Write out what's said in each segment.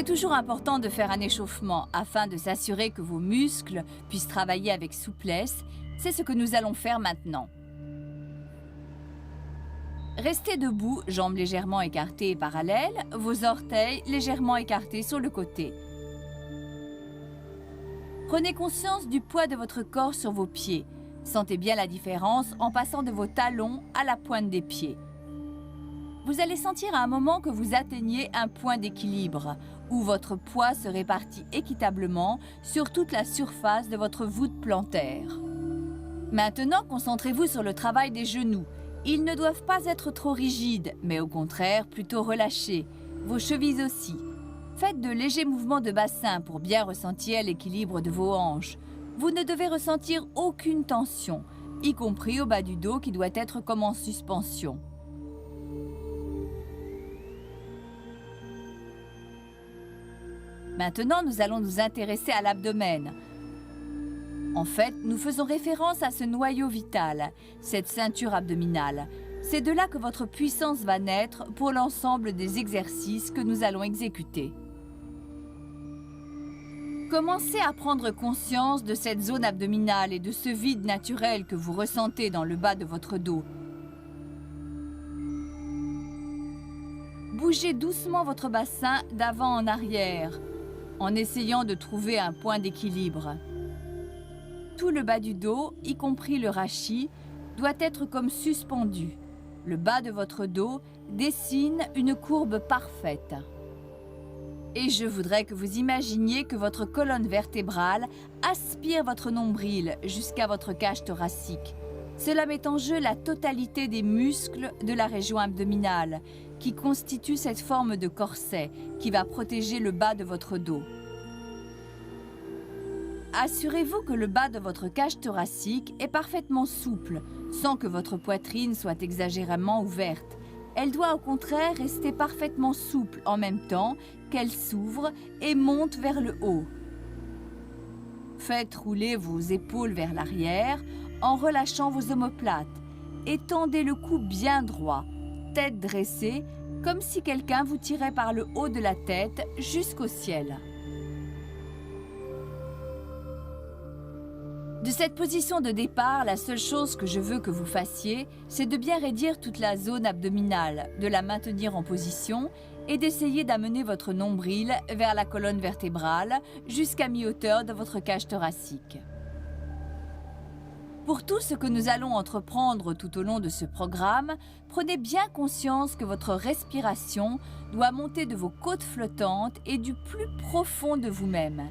C'est toujours important de faire un échauffement afin de s'assurer que vos muscles puissent travailler avec souplesse. C'est ce que nous allons faire maintenant. Restez debout, jambes légèrement écartées et parallèles, vos orteils légèrement écartés sur le côté. Prenez conscience du poids de votre corps sur vos pieds. Sentez bien la différence en passant de vos talons à la pointe des pieds. Vous allez sentir à un moment que vous atteignez un point d'équilibre, où votre poids se répartit équitablement sur toute la surface de votre voûte plantaire. Maintenant, concentrez-vous sur le travail des genoux. Ils ne doivent pas être trop rigides, mais au contraire plutôt relâchés. Vos chevilles aussi. Faites de légers mouvements de bassin pour bien ressentir l'équilibre de vos hanches. Vous ne devez ressentir aucune tension, y compris au bas du dos qui doit être comme en suspension. Maintenant, nous allons nous intéresser à l'abdomen. En fait, nous faisons référence à ce noyau vital, cette ceinture abdominale. C'est de là que votre puissance va naître pour l'ensemble des exercices que nous allons exécuter. Commencez à prendre conscience de cette zone abdominale et de ce vide naturel que vous ressentez dans le bas de votre dos. Bougez doucement votre bassin d'avant en arrière, en essayant de trouver un point d'équilibre. Tout le bas du dos, y compris le rachis, doit être comme suspendu. Le bas de votre dos dessine une courbe parfaite. Et je voudrais que vous imaginiez que votre colonne vertébrale aspire votre nombril jusqu'à votre cage thoracique. Cela met en jeu la totalité des muscles de la région abdominale, qui constitue cette forme de corset qui va protéger le bas de votre dos. Assurez-vous que le bas de votre cage thoracique est parfaitement souple, sans que votre poitrine soit exagérément ouverte. Elle doit au contraire rester parfaitement souple en même temps qu'elle s'ouvre et monte vers le haut. Faites rouler vos épaules vers l'arrière en relâchant vos omoplates. Étendez le cou bien droit, tête dressée, comme si quelqu'un vous tirait par le haut de la tête jusqu'au ciel. De cette position de départ, la seule chose que je veux que vous fassiez, c'est de bien raidir toute la zone abdominale, de la maintenir en position et d'essayer d'amener votre nombril vers la colonne vertébrale jusqu'à mi-hauteur de votre cage thoracique. Pour tout ce que nous allons entreprendre tout au long de ce programme, prenez bien conscience que votre respiration doit monter de vos côtes flottantes et du plus profond de vous-même.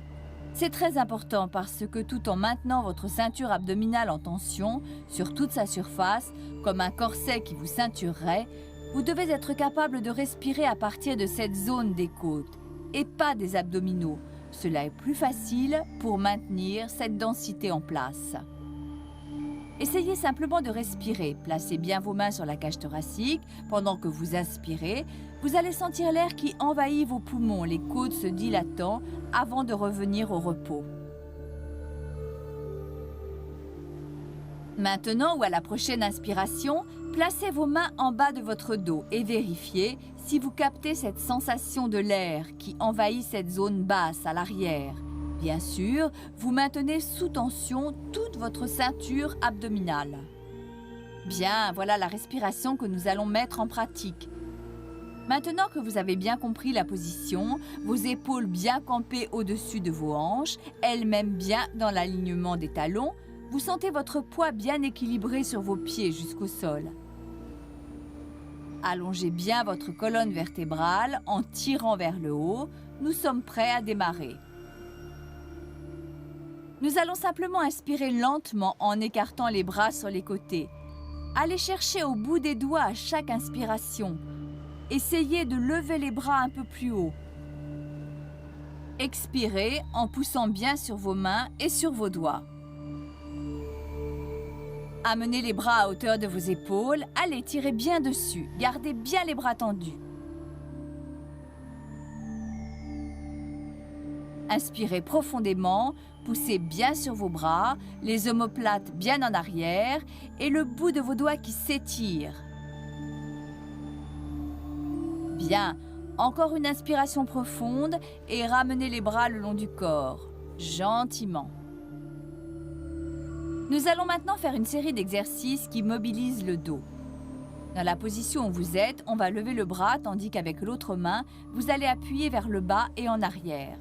C'est très important parce que tout en maintenant votre ceinture abdominale en tension sur toute sa surface, comme un corset qui vous ceinturerait, vous devez être capable de respirer à partir de cette zone des côtes et pas des abdominaux. Cela est plus facile pour maintenir cette densité en place. Essayez simplement de respirer. Placez bien vos mains sur la cage thoracique. Pendant que vous inspirez, vous allez sentir l'air qui envahit vos poumons, les côtes se dilatant avant de revenir au repos. Maintenant ou à la prochaine inspiration, placez vos mains en bas de votre dos et vérifiez si vous captez cette sensation de l'air qui envahit cette zone basse à l'arrière. Bien sûr, vous maintenez sous tension toute votre ceinture abdominale. Bien, voilà la respiration que nous allons mettre en pratique. Maintenant que vous avez bien compris la position, vos épaules bien campées au-dessus de vos hanches, elles-mêmes bien dans l'alignement des talons, vous sentez votre poids bien équilibré sur vos pieds jusqu'au sol. Allongez bien votre colonne vertébrale en tirant vers le haut. Nous sommes prêts à démarrer. Nous allons simplement inspirer lentement en écartant les bras sur les côtés. Allez chercher au bout des doigts à chaque inspiration. Essayez de lever les bras un peu plus haut. Expirez en poussant bien sur vos mains et sur vos doigts. Amenez les bras à hauteur de vos épaules. Allez, tirez bien dessus. Gardez bien les bras tendus. Inspirez profondément, poussez bien sur vos bras, les omoplates bien en arrière et le bout de vos doigts qui s'étire. Bien, Encore une inspiration profonde et ramenez les bras le long du corps, gentiment. Nous allons maintenant faire une série d'exercices qui mobilisent le dos. Dans la position où vous êtes, on va lever le bras tandis qu'avec l'autre main, vous allez appuyer vers le bas et en arrière.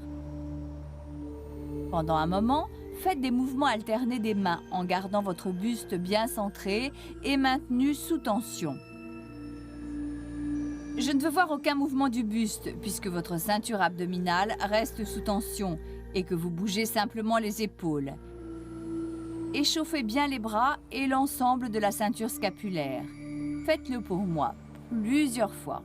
Pendant un moment, faites des mouvements alternés des mains en gardant votre buste bien centré et maintenu sous tension. Je ne veux voir aucun mouvement du buste puisque votre ceinture abdominale reste sous tension et que vous bougez simplement les épaules. Échauffez bien les bras et l'ensemble de la ceinture scapulaire. Faites-le pour moi, plusieurs fois.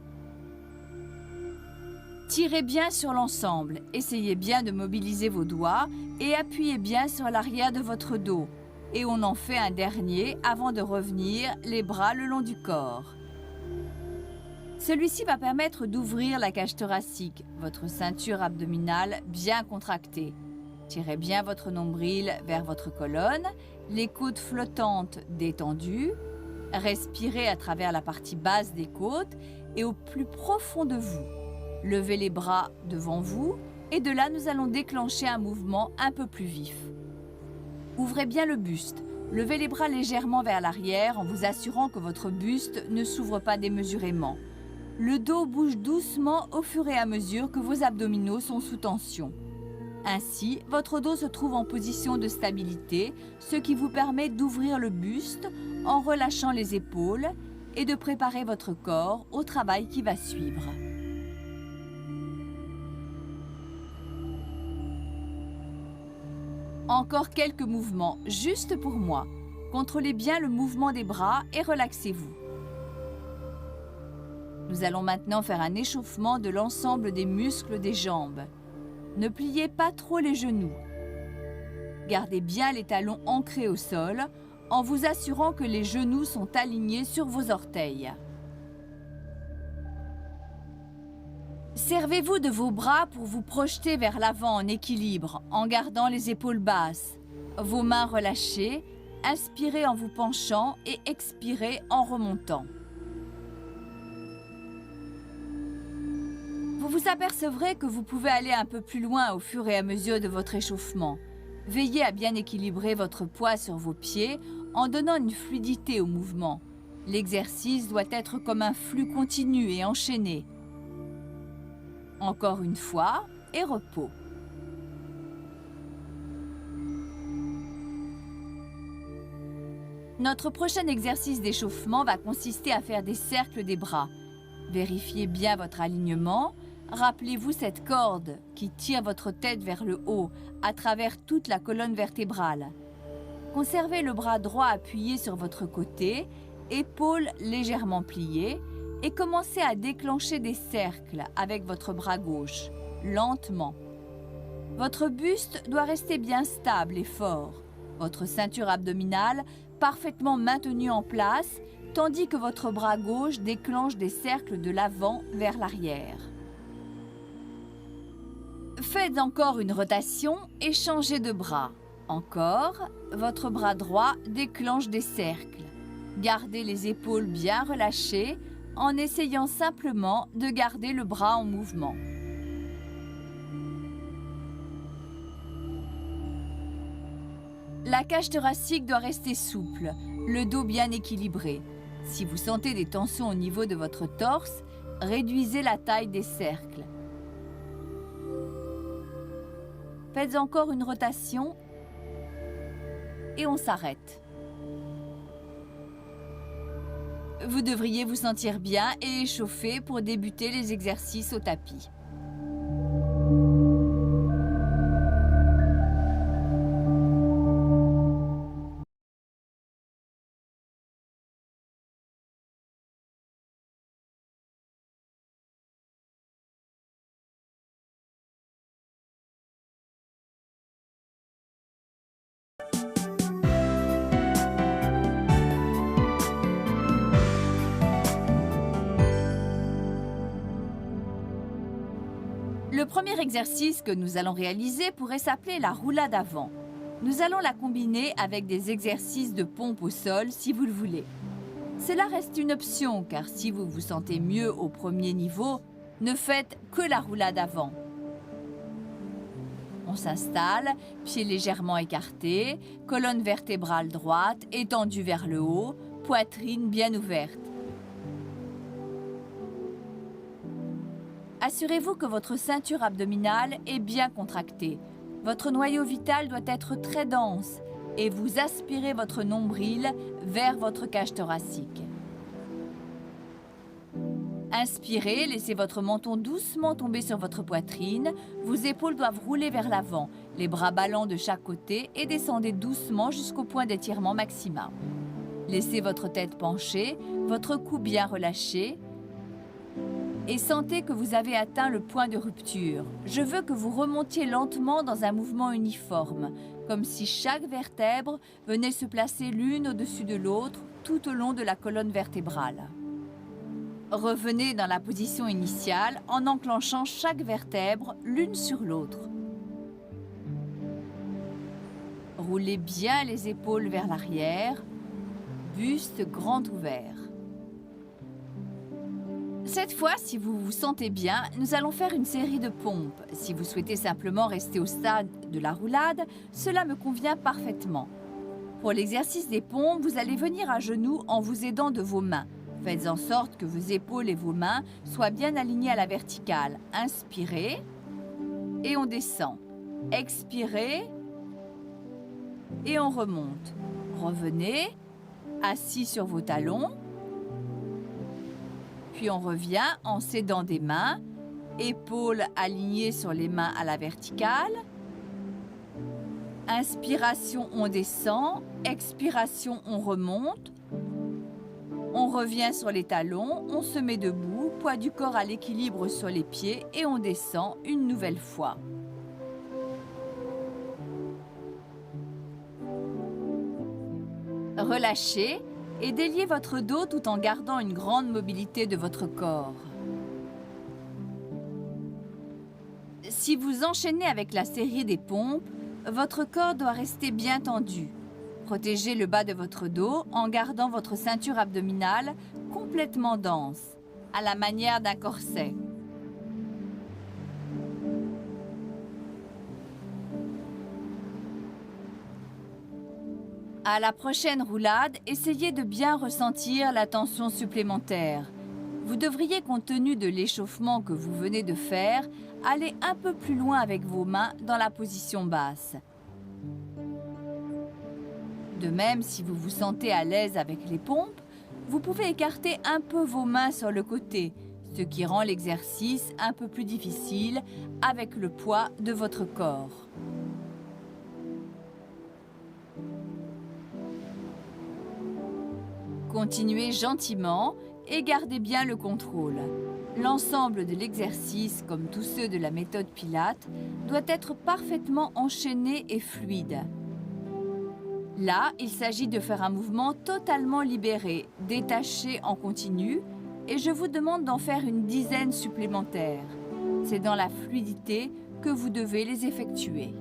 Tirez bien sur l'ensemble, essayez bien de mobiliser vos doigts et appuyez bien sur l'arrière de votre dos. Et on en fait un dernier avant de revenir les bras le long du corps. Celui-ci va permettre d'ouvrir la cage thoracique, votre ceinture abdominale bien contractée. Tirez bien votre nombril vers votre colonne, les côtes flottantes détendues. Respirez à travers la partie basse des côtes et au plus profond de vous. Levez les bras devant vous et de là nous allons déclencher un mouvement un peu plus vif. Ouvrez bien le buste. Levez les bras légèrement vers l'arrière en vous assurant que votre buste ne s'ouvre pas démesurément. Le dos bouge doucement au fur et à mesure que vos abdominaux sont sous tension. Ainsi, votre dos se trouve en position de stabilité, ce qui vous permet d'ouvrir le buste en relâchant les épaules et de préparer votre corps au travail qui va suivre. Encore quelques mouvements, juste pour moi. Contrôlez bien le mouvement des bras et relaxez-vous. Nous allons maintenant faire un échauffement de l'ensemble des muscles des jambes. Ne pliez pas trop les genoux. Gardez bien les talons ancrés au sol en vous assurant que les genoux sont alignés sur vos orteils. Servez-vous de vos bras pour vous projeter vers l'avant en équilibre, en gardant les épaules basses. Vos mains relâchées, inspirez en vous penchant et expirez en remontant. Vous vous apercevrez que vous pouvez aller un peu plus loin au fur et à mesure de votre échauffement. Veillez à bien équilibrer votre poids sur vos pieds en donnant une fluidité au mouvement. L'exercice doit être comme un flux continu et enchaîné. Encore une fois, et repos. Notre prochain exercice d'échauffement va consister à faire des cercles des bras. Vérifiez bien votre alignement. Rappelez-vous cette corde qui tire votre tête vers le haut à travers toute la colonne vertébrale. Conservez le bras droit appuyé sur votre côté, épaules légèrement pliées et commencez à déclencher des cercles avec votre bras gauche, lentement. Votre buste doit rester bien stable et fort. Votre ceinture abdominale parfaitement maintenue en place, tandis que votre bras gauche déclenche des cercles de l'avant vers l'arrière. Faites encore une rotation et changez de bras. Encore, votre bras droit déclenche des cercles. Gardez les épaules bien relâchées en essayant simplement de garder le bras en mouvement. La cage thoracique doit rester souple, le dos bien équilibré. Si vous sentez des tensions au niveau de votre torse, réduisez la taille des cercles. Faites encore une rotation et on s'arrête. Vous devriez vous sentir bien et échauffé pour débuter les exercices au tapis. Le premier exercice que nous allons réaliser pourrait s'appeler la roulade avant. Nous allons la combiner avec des exercices de pompe au sol si vous le voulez. Cela reste une option car si vous vous sentez mieux au premier niveau, Ne faites que la roulade avant. On s'installe, pieds légèrement écartés, colonne vertébrale droite, étendue vers le haut, poitrine bien ouverte. Assurez-vous que votre ceinture abdominale est bien contractée. Votre noyau vital doit être très dense et vous aspirez votre nombril vers votre cage thoracique. Inspirez, laissez votre menton doucement tomber sur votre poitrine. Vos épaules doivent rouler vers l'avant, les bras ballants de chaque côté et descendez doucement jusqu'au point d'étirement maximum. Laissez votre tête penchée, votre cou bien relâché et sentez que vous avez atteint le point de rupture. Je veux que vous remontiez lentement dans un mouvement uniforme, comme si chaque vertèbre venait se placer l'une au-dessus de l'autre tout au long de la colonne vertébrale. Revenez dans la position initiale en enclenchant chaque vertèbre l'une sur l'autre. Roulez bien les épaules vers l'arrière, buste grand ouvert. Cette fois, si vous vous sentez bien, nous allons faire une série de pompes. Si vous souhaitez simplement rester au stade de la roulade, cela me convient parfaitement. Pour l'exercice des pompes, vous allez venir à genoux en vous aidant de vos mains. Faites en sorte que vos épaules et vos mains soient bien alignées à la verticale. Inspirez et on descend. Expirez et on remonte. Revenez, assis sur vos talons. Puis on revient en s'aidant des mains, épaules alignées sur les mains à la verticale. Inspiration, on descend. Expiration, on remonte. On revient sur les talons, on se met debout, poids du corps à l'équilibre sur les pieds et on descend une nouvelle fois. Relâchez et déliez votre dos tout en gardant une grande mobilité de votre corps. Si vous enchaînez avec la série des pompes, votre corps doit rester bien tendu. Protégez le bas de votre dos en gardant votre ceinture abdominale complètement dense, à la manière d'un corset. À la prochaine roulade, essayez de bien ressentir la tension supplémentaire. Vous devriez, compte tenu de l'échauffement que vous venez de faire, aller un peu plus loin avec vos mains dans la position basse. De même, si vous vous sentez à l'aise avec les pompes, vous pouvez écarter un peu vos mains sur le côté, ce qui rend l'exercice un peu plus difficile avec le poids de votre corps. Continuez gentiment et gardez bien le contrôle. L'ensemble de l'exercice, comme tous ceux de la méthode Pilates, doit être parfaitement enchaîné et fluide. Là, il s'agit de faire un mouvement totalement libéré, détaché en continu, et je vous demande d'en faire une dizaine supplémentaires. C'est dans la fluidité que vous devez les effectuer.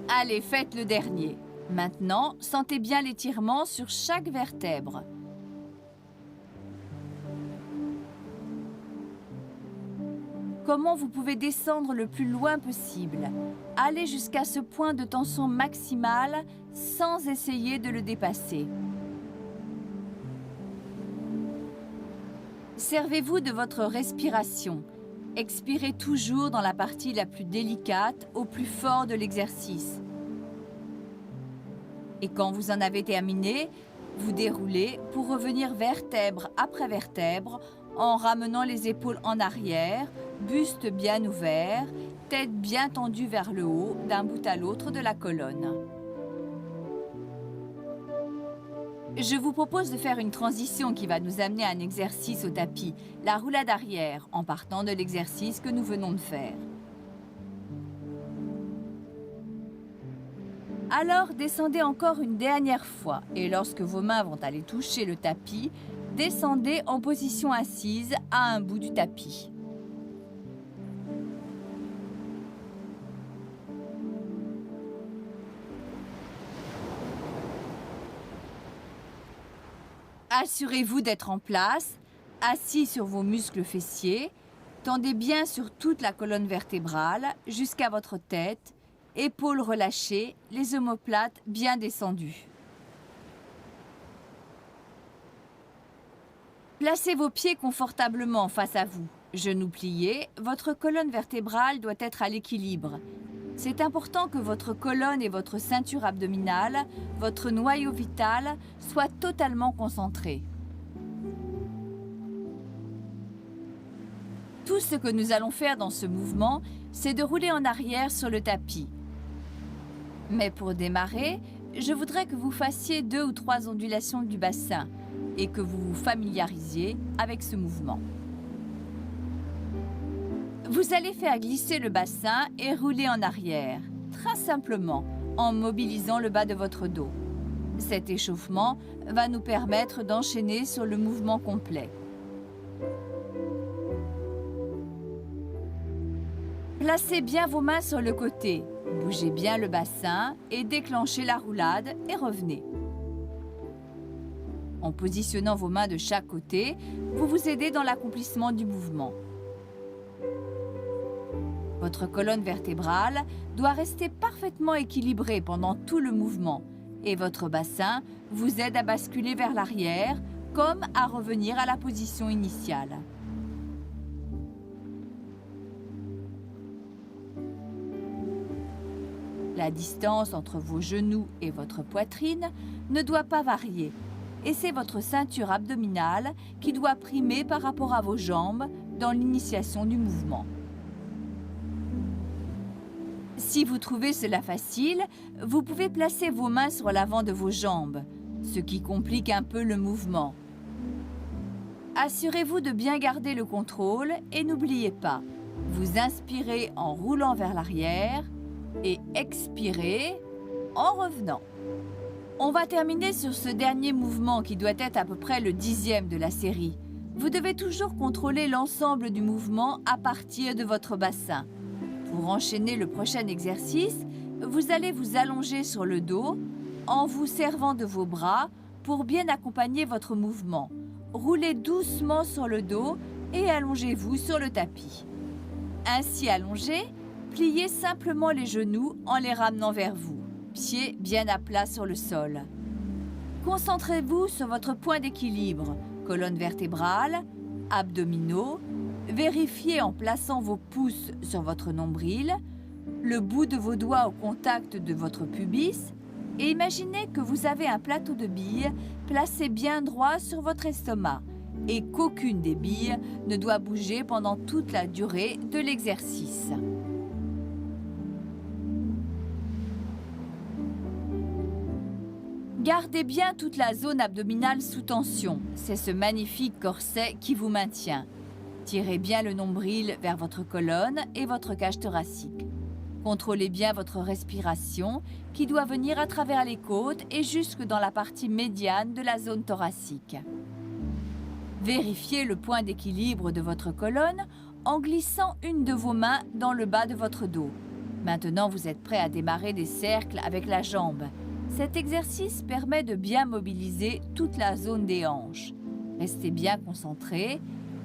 Allez, faites le dernier. Maintenant, sentez bien l'étirement sur chaque vertèbre. Comment vous pouvez descendre le plus loin possible. Allez jusqu'à ce point de tension maximale sans essayer de le dépasser. Servez-vous de votre respiration. Expirez toujours dans la partie la plus délicate au plus fort de l'exercice. Et quand vous en avez terminé, vous déroulez pour revenir vertèbre après vertèbre en ramenant les épaules en arrière, buste bien ouvert, tête bien tendue vers le haut d'un bout à l'autre de la colonne. Je vous propose de faire une transition qui va nous amener à un exercice au tapis, la roulade arrière, en partant de l'exercice que nous venons de faire. Alors, descendez encore une dernière fois et lorsque vos mains vont aller toucher le tapis, descendez en position assise à un bout du tapis. Assurez-vous d'être en place, assis sur vos muscles fessiers. Tendez bien sur toute la colonne vertébrale jusqu'à votre tête, épaules relâchées, les omoplates bien descendues. Placez vos pieds confortablement face à vous. Genoux pliés, votre colonne vertébrale doit être à l'équilibre. C'est important que votre colonne et votre ceinture abdominale, votre noyau vital, soient totalement concentrés. Tout ce que nous allons faire dans ce mouvement, c'est de rouler en arrière sur le tapis. Mais pour démarrer, je voudrais que vous fassiez 2 ou 3 ondulations du bassin et que vous vous familiarisiez avec ce mouvement. Vous allez faire glisser le bassin et rouler en arrière, très simplement, en mobilisant le bas de votre dos. Cet échauffement va nous permettre d'enchaîner sur le mouvement complet. Placez bien vos mains sur le côté, bougez bien le bassin et déclenchez la roulade et revenez. En positionnant vos mains de chaque côté, vous vous aidez dans l'accomplissement du mouvement. Votre colonne vertébrale doit rester parfaitement équilibrée pendant tout le mouvement et votre bassin vous aide à basculer vers l'arrière comme à revenir à la position initiale. La distance entre vos genoux et votre poitrine ne doit pas varier et c'est votre ceinture abdominale qui doit primer par rapport à vos jambes dans l'initiation du mouvement. Si vous trouvez cela facile, vous pouvez placer vos mains sur l'avant de vos jambes, ce qui complique un peu le mouvement. Assurez-vous de bien garder le contrôle et n'oubliez pas, vous inspirez en roulant vers l'arrière et expirez en revenant. On va terminer sur ce dernier mouvement qui doit être à peu près le 10e de la série. Vous devez toujours contrôler l'ensemble du mouvement à partir de votre bassin. Pour enchaîner le prochain exercice, vous allez vous allonger sur le dos en vous servant de vos bras pour bien accompagner votre mouvement. Roulez doucement sur le dos et allongez-vous sur le tapis. Ainsi allongé, pliez simplement les genoux en les ramenant vers vous, pieds bien à plat sur le sol. Concentrez-vous sur votre point d'équilibre, colonne vertébrale, abdominaux. Vérifiez en plaçant vos pouces sur votre nombril, le bout de vos doigts au contact de votre pubis et imaginez que vous avez un plateau de billes placé bien droit sur votre estomac et qu'aucune des billes ne doit bouger pendant toute la durée de l'exercice. Gardez bien toute la zone abdominale sous tension, c'est ce magnifique corset qui vous maintient. Tirez bien le nombril vers votre colonne et votre cage thoracique. Contrôlez bien votre respiration qui doit venir à travers les côtes et jusque dans la partie médiane de la zone thoracique. Vérifiez le point d'équilibre de votre colonne en glissant une de vos mains dans le bas de votre dos. Maintenant, vous êtes prêt à démarrer des cercles avec la jambe. Cet exercice permet de bien mobiliser toute la zone des hanches. Restez bien concentré.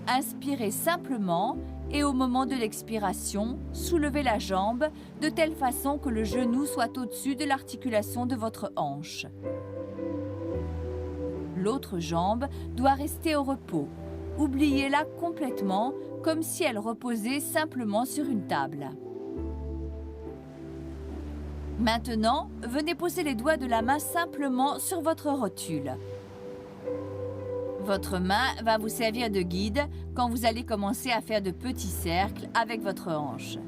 Inspirez simplement et au moment de l'expiration, soulevez la jambe de telle façon que le genou soit au-dessus de l'articulation de votre hanche. L'autre jambe doit rester au repos. Oubliez-la complètement comme si elle reposait simplement sur une table. Maintenant, venez poser les doigts de la main simplement sur votre rotule. Votre main va vous servir de guide quand vous allez commencer à faire de petits cercles avec votre hanche.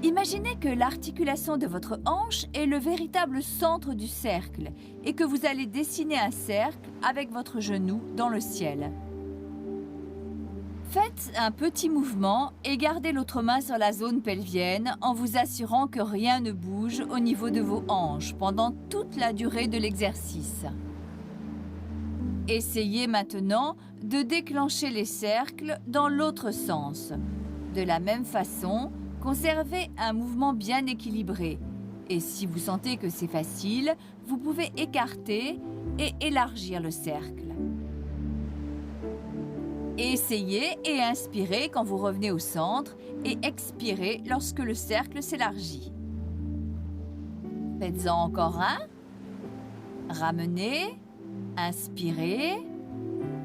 Imaginez que l'articulation de votre hanche est le véritable centre du cercle et que vous allez dessiner un cercle avec votre genou dans le ciel. Faites un petit mouvement et gardez l'autre main sur la zone pelvienne en vous assurant que rien ne bouge au niveau de vos hanches pendant toute la durée de l'exercice. Essayez maintenant de déclencher les cercles dans l'autre sens. De la même façon, conservez un mouvement bien équilibré. Et si vous sentez que c'est facile, vous pouvez écarter et élargir le cercle. Essayez et inspirez quand vous revenez au centre et expirez lorsque le cercle s'élargit. Faites-en encore un. Ramenez, inspirez,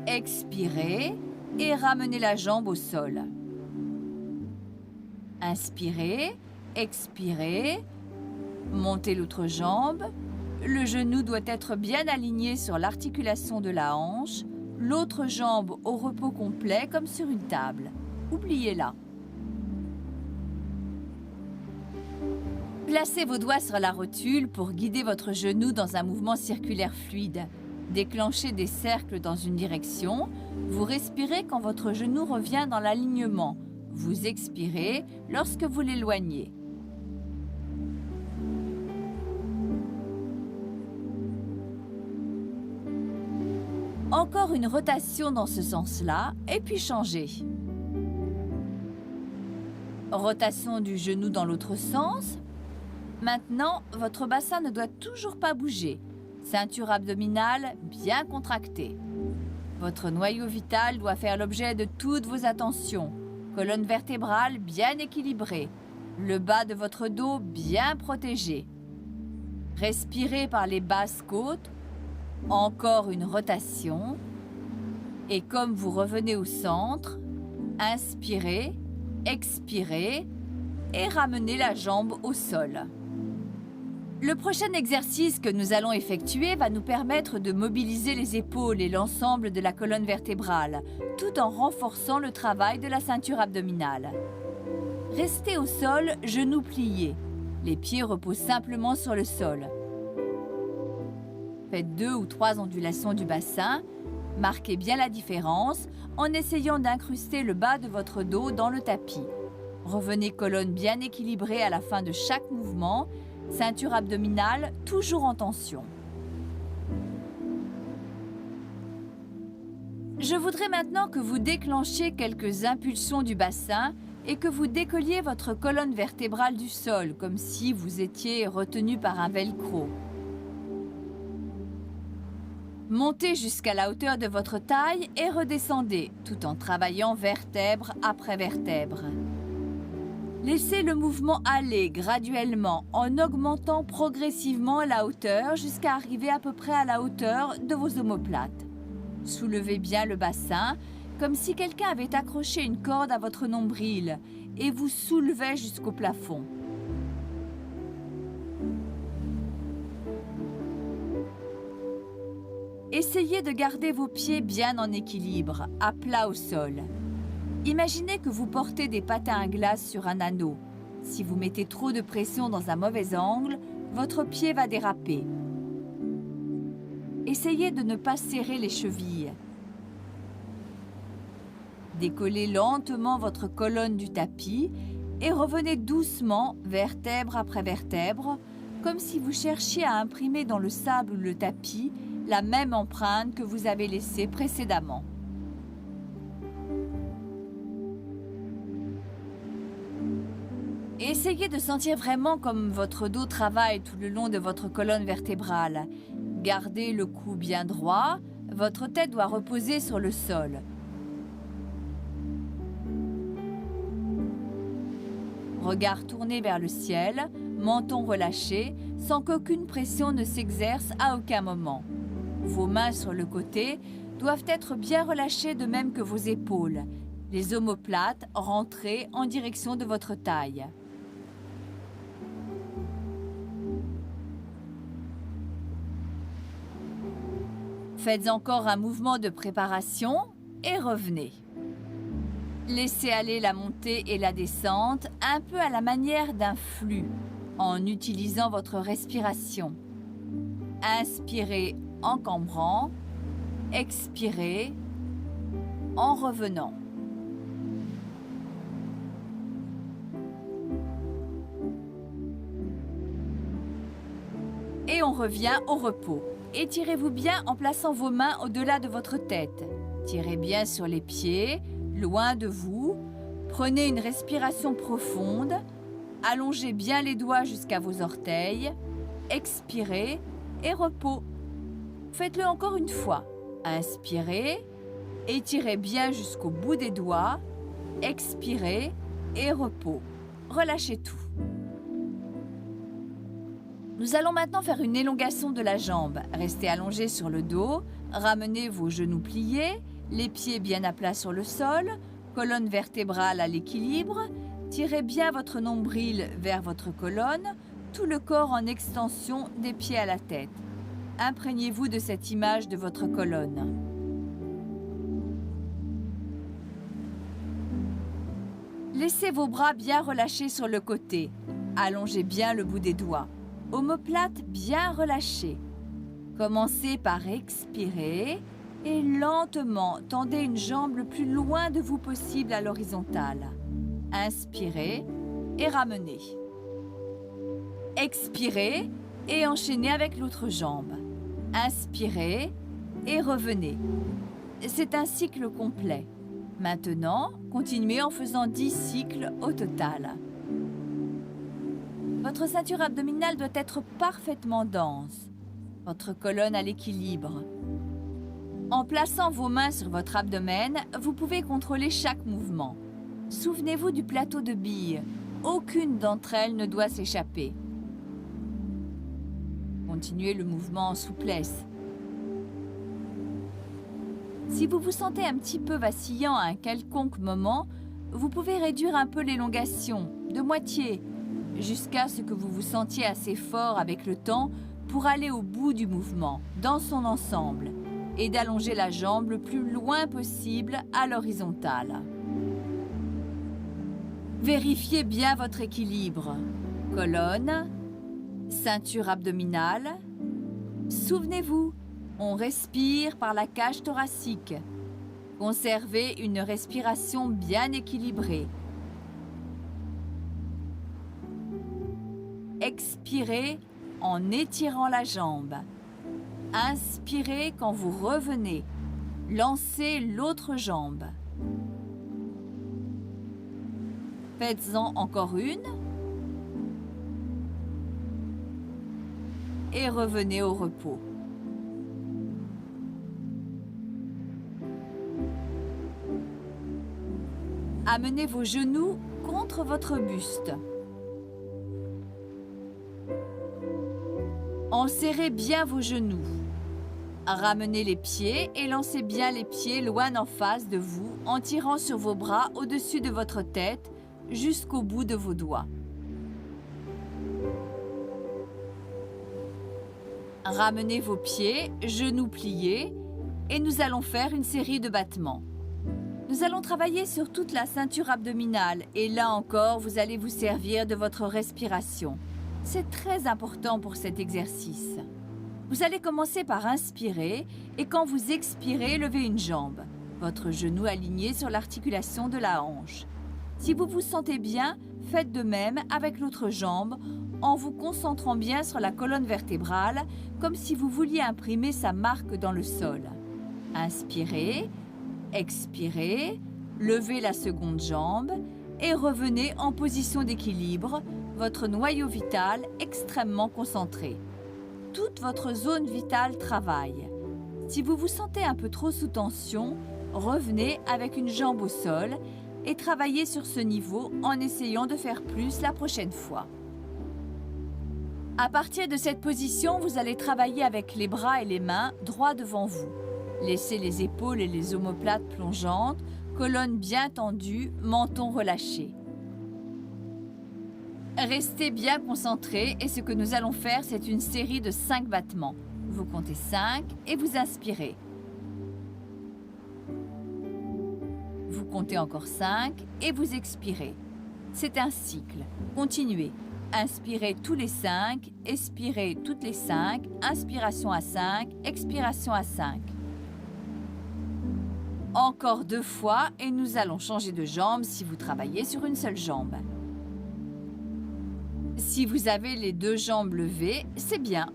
expirez et ramenez la jambe au sol. Inspirez, expirez, montez l'autre jambe. Le genou doit être bien aligné sur l'articulation de la hanche, l'autre jambe au repos complet comme sur une table. Oubliez-la. Placez vos doigts sur la rotule pour guider votre genou dans un mouvement circulaire fluide. Déclenchez des cercles dans une direction. Vous respirez quand votre genou revient dans l'alignement. Vous expirez lorsque vous l'éloignez. Encore une rotation dans ce sens-là, et puis changez. Rotation du genou dans l'autre sens. Maintenant, votre bassin ne doit toujours pas bouger. Ceinture abdominale bien contractée. Votre noyau vital doit faire l'objet de toutes vos attentions. Colonne vertébrale bien équilibrée. Le bas de votre dos bien protégé. Respirez par les basses côtes. Encore une rotation. Et comme vous revenez au centre, inspirez, expirez et ramenez la jambe au sol. Le prochain exercice que nous allons effectuer va nous permettre de mobiliser les épaules et l'ensemble de la colonne vertébrale, tout en renforçant le travail de la ceinture abdominale. Restez au sol, genoux pliés. Les pieds reposent simplement sur le sol. Faites 2 ou 3 ondulations du bassin. Marquez bien la différence en essayant d'incruster le bas de votre dos dans le tapis. Revenez colonne bien équilibrée à la fin de chaque mouvement. Ceinture abdominale toujours en tension. Je voudrais maintenant que vous déclenchiez quelques impulsions du bassin et que vous décolliez votre colonne vertébrale du sol, comme si vous étiez retenu par un velcro. Montez jusqu'à la hauteur de votre taille et redescendez, tout en travaillant vertèbre après vertèbre. Laissez le mouvement aller graduellement en augmentant progressivement la hauteur jusqu'à arriver à peu près à la hauteur de vos omoplates. Soulevez bien le bassin comme si quelqu'un avait accroché une corde à votre nombril et vous soulevait jusqu'au plafond. Essayez de garder vos pieds bien en équilibre, à plat au sol. Imaginez que vous portez des patins à glace sur un anneau. Si vous mettez trop de pression dans un mauvais angle, votre pied va déraper. Essayez de ne pas serrer les chevilles. Décollez lentement votre colonne du tapis et revenez doucement, vertèbre après vertèbre, comme si vous cherchiez à imprimer dans le sable ou le tapis la même empreinte que vous avez laissée précédemment. Essayez de sentir vraiment comme votre dos travaille tout le long de votre colonne vertébrale. Gardez le cou bien droit, votre tête doit reposer sur le sol. Regard tourné vers le ciel, menton relâché, sans qu'aucune pression ne s'exerce à aucun moment. Vos mains sur le côté doivent être bien relâchées de même que vos épaules. Les omoplates rentrées en direction de votre taille. Faites encore un mouvement de préparation et revenez. Laissez aller la montée et la descente un peu à la manière d'un flux, en utilisant votre respiration. Inspirez en cambrant, expirez en revenant. Et on revient au repos. Étirez-vous bien en plaçant vos mains au-delà de votre tête. Tirez bien sur les pieds, loin de vous. Prenez une respiration profonde. Allongez bien les doigts jusqu'à vos orteils. Expirez et repos. Faites-le encore une fois. Inspirez, étirez bien jusqu'au bout des doigts, expirez et repos. Relâchez tout. Nous allons maintenant faire une élongation de la jambe. Restez allongé sur le dos, ramenez vos genoux pliés, les pieds bien à plat sur le sol, colonne vertébrale à l'équilibre, tirez bien votre nombril vers votre colonne, tout le corps en extension des pieds à la tête. Imprégnez-vous de cette image de votre colonne. Laissez vos bras bien relâchés sur le côté. Allongez bien le bout des doigts. Omoplate bien relâchée. Commencez par expirer et lentement tendez une jambe le plus loin de vous possible à l'horizontale. Inspirez et ramenez. Expirez et enchaînez avec l'autre jambe. Inspirez et revenez. C'est un cycle complet. Maintenant, continuez en faisant 10 cycles au total. Votre ceinture abdominale doit être parfaitement dense. Votre colonne à l'équilibre. En plaçant vos mains sur votre abdomen, vous pouvez contrôler chaque mouvement. Souvenez-vous du plateau de billes. Aucune d'entre elles ne doit s'échapper. Continuez le mouvement en souplesse. Si vous vous sentez un petit peu vacillant à un quelconque moment, vous pouvez réduire un peu l'élongation, de moitié, jusqu'à ce que vous vous sentiez assez fort avec le temps pour aller au bout du mouvement, dans son ensemble, et d'allonger la jambe le plus loin possible à l'horizontale. Vérifiez bien votre équilibre. Colonne, ceinture abdominale. Souvenez-vous, on respire par la cage thoracique. Conservez une respiration bien équilibrée. Expirez en étirant la jambe. Inspirez quand vous revenez. Lancez l'autre jambe. Faites-en encore une. Et revenez au repos. Amenez vos genoux contre votre buste. Enserrez bien vos genoux. Ramenez les pieds et lancez bien les pieds loin en face de vous en tirant sur vos bras au-dessus de votre tête jusqu'au bout de vos doigts. Ramenez vos pieds, genoux pliés, et nous allons faire une série de battements. Nous allons travailler sur toute la ceinture abdominale et là encore, vous allez vous servir de votre respiration. C'est très important pour cet exercice. Vous allez commencer par inspirer et quand vous expirez, levez une jambe. Votre genou aligné sur l'articulation de la hanche. Si vous vous sentez bien, faites de même avec l'autre jambe en vous concentrant bien sur la colonne vertébrale comme si vous vouliez imprimer sa marque dans le sol. Inspirez, expirez, levez la seconde jambe et revenez en position d'équilibre, votre noyau vital extrêmement concentré. Toute votre zone vitale travaille. Si vous vous sentez un peu trop sous tension, revenez avec une jambe au sol et travaillez sur ce niveau en essayant de faire plus la prochaine fois. À partir de cette position, vous allez travailler avec les bras et les mains droits devant vous. Laissez les épaules et les omoplates plongeantes, colonne bien tendue, menton relâché. Restez bien concentrés et ce que nous allons faire, c'est une série de 5 battements. Vous comptez 5 et vous inspirez. Vous comptez encore 5 et vous expirez. C'est un cycle. Continuez. Inspirez tous les 5, expirez toutes les 5, inspiration à 5, expiration à 5. Encore 2 fois et nous allons changer de jambe si vous travaillez sur une seule jambe. Si vous avez les 2 jambes levées, c'est bien.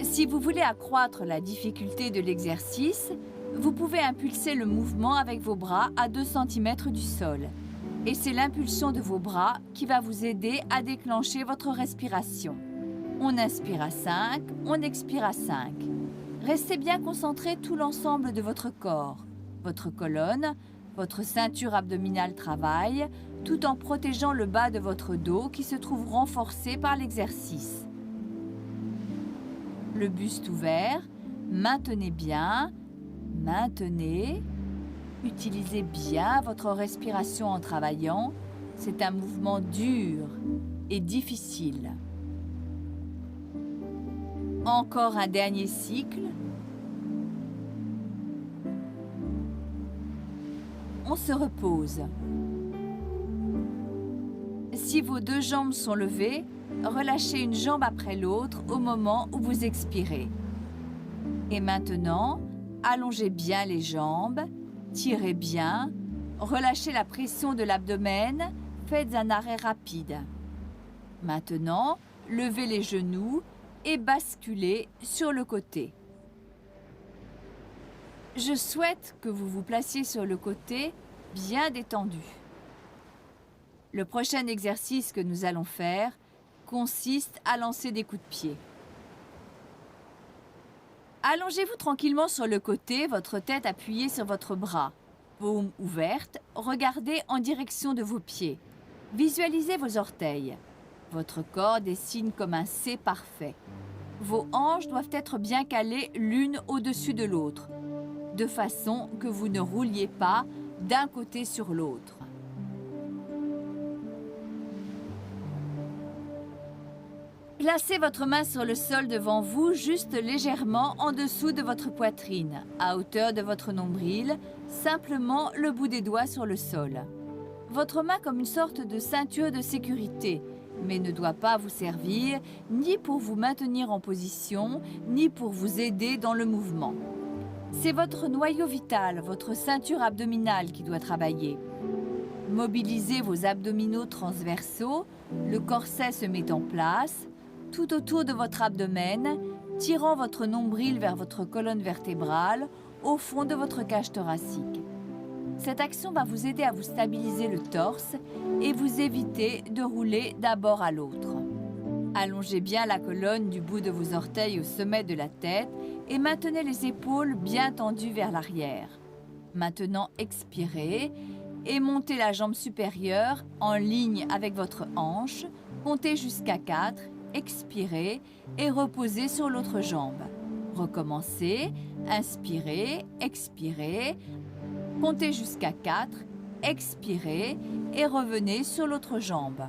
Si vous voulez accroître la difficulté de l'exercice, vous pouvez impulser le mouvement avec vos bras à 2 cm du sol. Et c'est l'impulsion de vos bras qui va vous aider à déclencher votre respiration. On inspire à 5, on expire à 5. Restez bien concentré tout l'ensemble de votre corps. Votre colonne, votre ceinture abdominale travaille, tout en protégeant le bas de votre dos qui se trouve renforcé par l'exercice. Le buste ouvert, maintenez bien, maintenez. Utilisez bien votre respiration en travaillant. C'est un mouvement dur et difficile. Encore un dernier cycle. On se repose. Si vos deux jambes sont levées, relâchez une jambe après l'autre au moment où vous expirez. Et maintenant, allongez bien les jambes, tirez bien, relâchez la pression de l'abdomen, faites un arrêt rapide. Maintenant, levez les genoux et basculez sur le côté. Je souhaite que vous vous placiez sur le côté bien détendu. Le prochain exercice que nous allons faire consiste à lancer des coups de pied. Allongez-vous tranquillement sur le côté, votre tête appuyée sur votre bras. Paume ouverte, regardez en direction de vos pieds. Visualisez vos orteils. Votre corps dessine comme un C parfait. Vos hanches doivent être bien calées l'une au-dessus de l'autre, de façon que vous ne rouliez pas d'un côté sur l'autre. Placez votre main sur le sol devant vous, juste légèrement en dessous de votre poitrine, à hauteur de votre nombril, simplement le bout des doigts sur le sol. Votre main comme une sorte de ceinture de sécurité, mais ne doit pas vous servir ni pour vous maintenir en position, ni pour vous aider dans le mouvement. C'est votre noyau vital, votre ceinture abdominale qui doit travailler. Mobilisez vos abdominaux transversaux, le corset se met en place, tout autour de votre abdomen, tirant votre nombril vers votre colonne vertébrale, au fond de votre cage thoracique. Cette action va vous aider à vous stabiliser le torse et vous éviter de rouler d'un bord à l'autre. Allongez bien la colonne du bout de vos orteils au sommet de la tête et maintenez les épaules bien tendues vers l'arrière. Maintenant, expirez et montez la jambe supérieure en ligne avec votre hanche. Comptez jusqu'à 4, expirez et reposez sur l'autre jambe. Recommencez, inspirez, expirez, comptez jusqu'à 4, expirez et revenez sur l'autre jambe.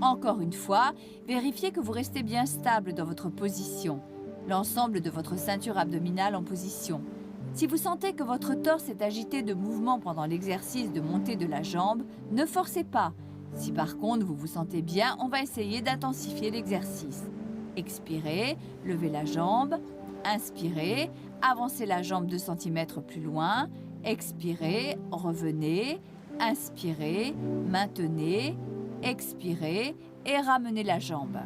Encore une fois, vérifiez que vous restez bien stable dans votre position, l'ensemble de votre ceinture abdominale en position. Si vous sentez que votre torse est agité de mouvement pendant l'exercice de montée de la jambe, ne forcez pas. Si par contre vous vous sentez bien, on va essayer d'intensifier l'exercice. Expirez, levez la jambe, inspirez, avancez la jambe 2 cm plus loin, expirez, revenez, inspirez, maintenez, expirez et ramenez la jambe.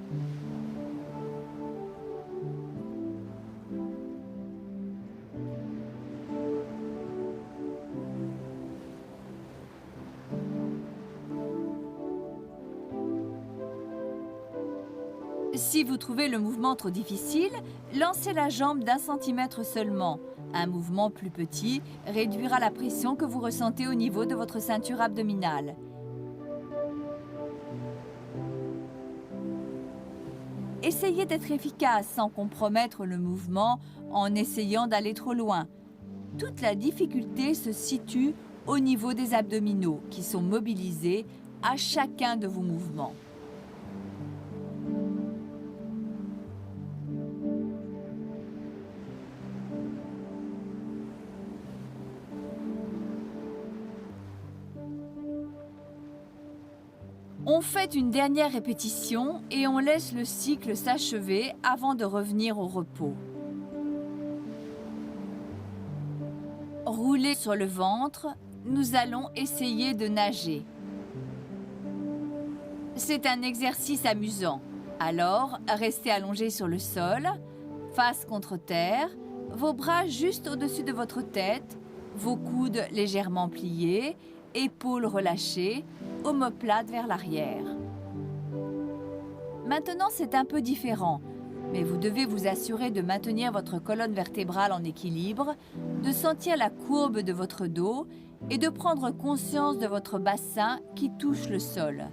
Si vous trouvez le mouvement trop difficile, lancez la jambe d'1 centimètre seulement. Un mouvement plus petit réduira la pression que vous ressentez au niveau de votre ceinture abdominale. Essayez d'être efficace sans compromettre le mouvement en essayant d'aller trop loin. Toute la difficulté se situe au niveau des abdominaux qui sont mobilisés à chacun de vos mouvements. On fait une dernière répétition et on laisse le cycle s'achever avant de revenir au repos. Roulez sur le ventre, nous allons essayer de nager. C'est un exercice amusant. Alors, restez allongé sur le sol, face contre terre, vos bras juste au-dessus de votre tête, vos coudes légèrement pliés épaules relâchées, omoplate vers l'arrière. Maintenant, c'est un peu différent, mais vous devez vous assurer de maintenir votre colonne vertébrale en équilibre, de sentir la courbe de votre dos et de prendre conscience de votre bassin qui touche le sol.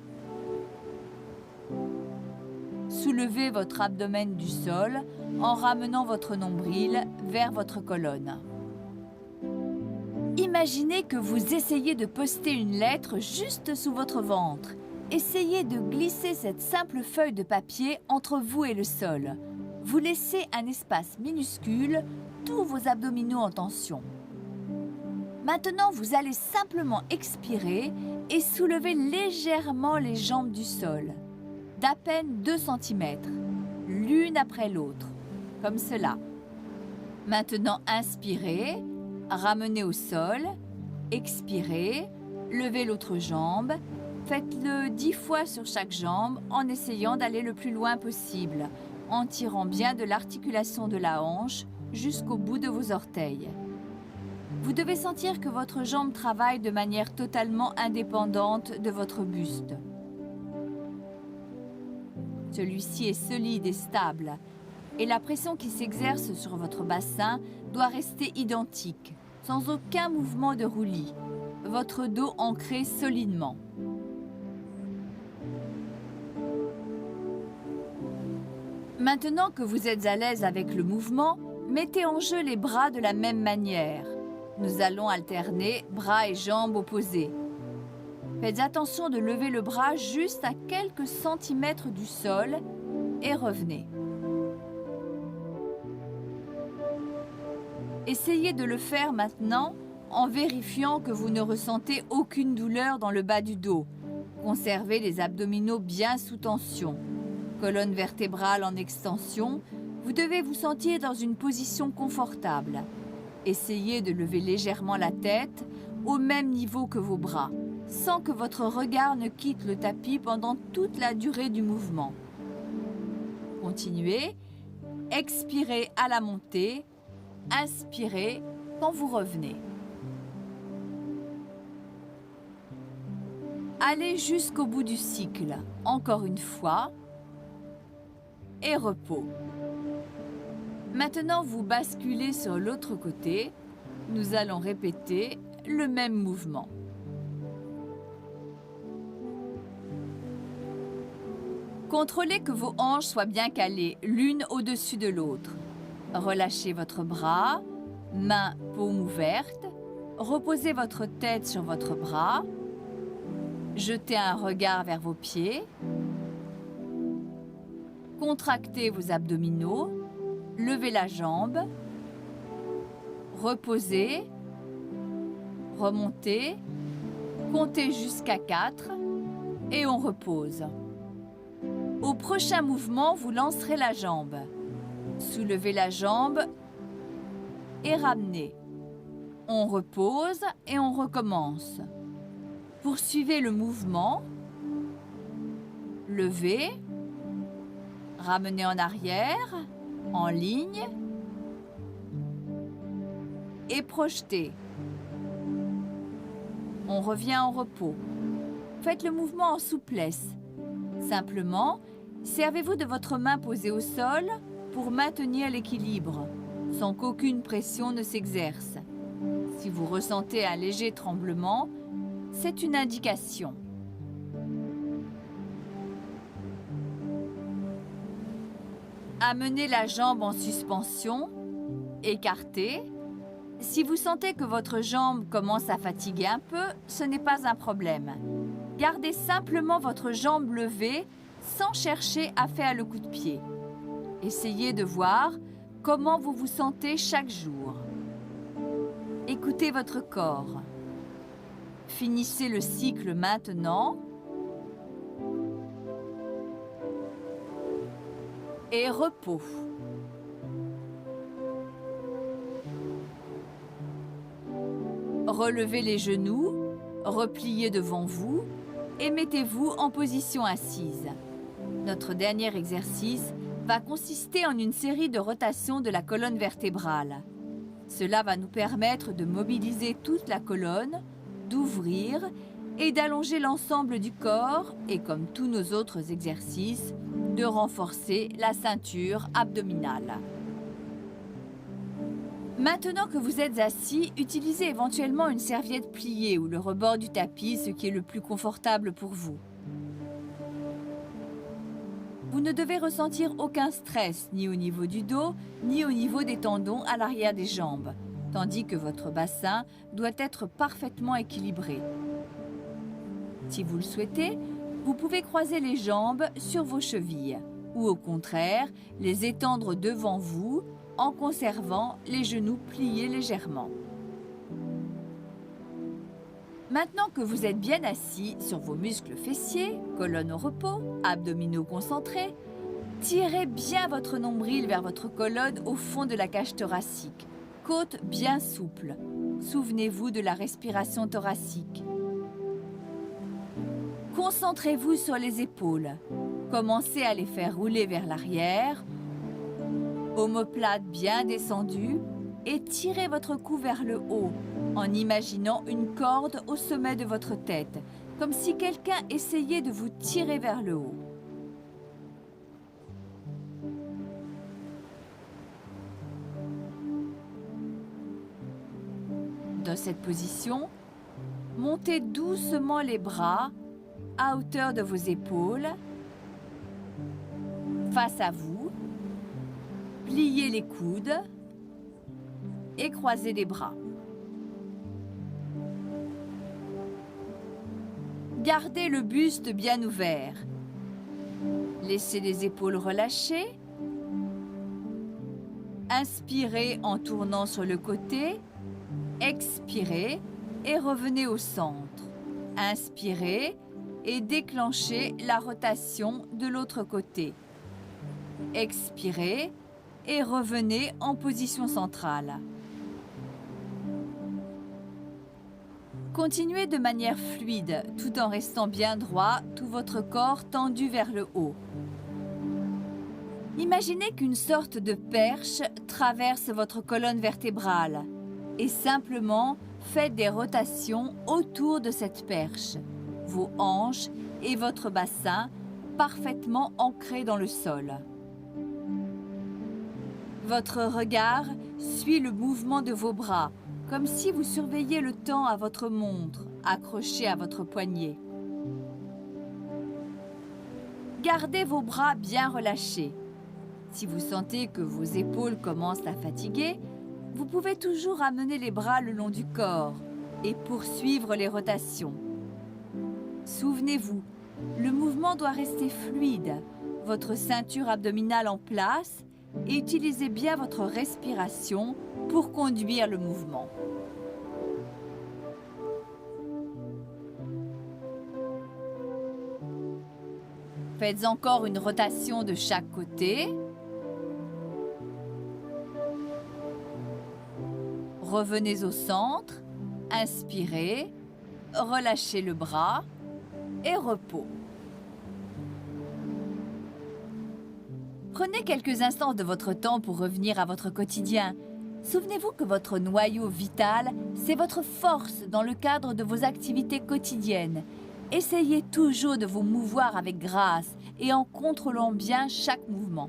Soulevez votre abdomen du sol en ramenant votre nombril vers votre colonne. Imaginez que vous essayez de poster une lettre juste sous votre ventre. Essayez de glisser cette simple feuille de papier entre vous et le sol. Vous laissez un espace minuscule, tous vos abdominaux en tension. Maintenant, vous allez simplement expirer et soulever légèrement les jambes du sol, d'à peine 2 cm, l'une après l'autre, comme cela. Maintenant, inspirez, ramenez au sol, expirez, levez l'autre jambe. Faites-le 10 fois sur chaque jambe en essayant d'aller le plus loin possible, en tirant bien de l'articulation de la hanche jusqu'au bout de vos orteils. Vous devez sentir que votre jambe travaille de manière totalement indépendante de votre buste. Celui-ci est solide et stable, et la pression qui s'exerce sur votre bassin doit rester identique, sans aucun mouvement de roulis, votre dos ancré solidement. Maintenant que vous êtes à l'aise avec le mouvement, mettez en jeu les bras de la même manière. Nous allons alterner bras et jambes opposés. Faites attention de lever le bras juste à quelques centimètres du sol et revenez. Essayez de le faire maintenant en vérifiant que vous ne ressentez aucune douleur dans le bas du dos. Conservez les abdominaux bien sous tension. Colonne vertébrale en extension, vous devez vous sentir dans une position confortable. Essayez de lever légèrement la tête au même niveau que vos bras, sans que votre regard ne quitte le tapis pendant toute la durée du mouvement. Continuez, expirez à la montée, inspirez quand vous revenez. Allez jusqu'au bout du cycle, encore une fois, et repos. Maintenant, vous basculez sur l'autre côté. Nous allons répéter le même mouvement. Contrôlez que vos hanches soient bien calées l'une au-dessus de l'autre. Relâchez votre bras, main, paume ouverte. Reposez votre tête sur votre bras. Jetez un regard vers vos pieds. Contractez vos abdominaux. Levez la jambe. Reposez. Remontez. Comptez jusqu'à 4 et on repose. Au prochain mouvement, vous lancerez la jambe. Soulevez la jambe et ramenez. On repose et on recommence. Poursuivez le mouvement. Levez. Ramenez en arrière, en ligne. Et projetez. On revient en repos. Faites le mouvement en souplesse. Simplement, servez-vous de votre main posée au sol pour maintenir l'équilibre, sans qu'aucune pression ne s'exerce. Si vous ressentez un léger tremblement, c'est une indication. Amenez la jambe en suspension, écartez. Si vous sentez que votre jambe commence à fatiguer un peu, ce n'est pas un problème. Gardez simplement votre jambe levée sans chercher à faire le coup de pied. Essayez de voir comment vous vous sentez chaque jour. Écoutez votre corps. Finissez le cycle maintenant. Et repos. Relevez les genoux, repliez devant vous et mettez-vous en position assise. Notre dernier exercice va consister en une série de rotations de la colonne vertébrale. Cela va nous permettre de mobiliser toute la colonne, d'ouvrir et d'allonger l'ensemble du corps et, comme tous nos autres exercices, de renforcer la ceinture abdominale. Maintenant que vous êtes assis, utilisez éventuellement une serviette pliée ou le rebord du tapis, ce qui est le plus confortable pour vous. Vous ne devez ressentir aucun stress, ni au niveau du dos, ni au niveau des tendons à l'arrière des jambes, tandis que votre bassin doit être parfaitement équilibré. Si vous le souhaitez, vous pouvez croiser les jambes sur vos chevilles, ou au contraire, les étendre devant vous, en conservant les genoux pliés légèrement. Maintenant que vous êtes bien assis sur vos muscles fessiers, colonne au repos, abdominaux concentrés, tirez bien votre nombril vers votre colonne au fond de la cage thoracique, côte bien souple. Souvenez-vous de la respiration thoracique. Concentrez-vous sur les épaules. Commencez à les faire rouler vers l'arrière, omoplate bien descendue, et tirez votre cou vers le haut en imaginant une corde au sommet de votre tête, comme si quelqu'un essayait de vous tirer vers le haut. Dans cette position, montez doucement les bras à hauteur de vos épaules, face à vous, pliez les coudes et croisez les bras. Gardez le buste bien ouvert. Laissez les épaules relâchées. Inspirez en tournant sur le côté. Expirez et revenez au centre. Inspirez et déclenchez la rotation de l'autre côté. Expirez et revenez en position centrale. Continuez de manière fluide, tout en restant bien droit, tout votre corps tendu vers le haut. Imaginez qu'une sorte de perche traverse votre colonne vertébrale et simplement faites des rotations autour de cette perche, vos hanches et votre bassin parfaitement ancrés dans le sol. Votre regard suit le mouvement de vos bras, comme si vous surveilliez le temps à votre montre, accrochée à votre poignet. Gardez vos bras bien relâchés. Si vous sentez que vos épaules commencent à fatiguer, vous pouvez toujours amener les bras le long du corps et poursuivre les rotations. Souvenez-vous, le mouvement doit rester fluide, votre ceinture abdominale en place, et utilisez bien votre respiration pour conduire le mouvement. Faites encore une rotation de chaque côté. Revenez au centre, inspirez, relâchez le bras et repos. Prenez quelques instants de votre temps pour revenir à votre quotidien. Souvenez-vous que votre noyau vital, c'est votre force dans le cadre de vos activités quotidiennes. Essayez toujours de vous mouvoir avec grâce et en contrôlant bien chaque mouvement.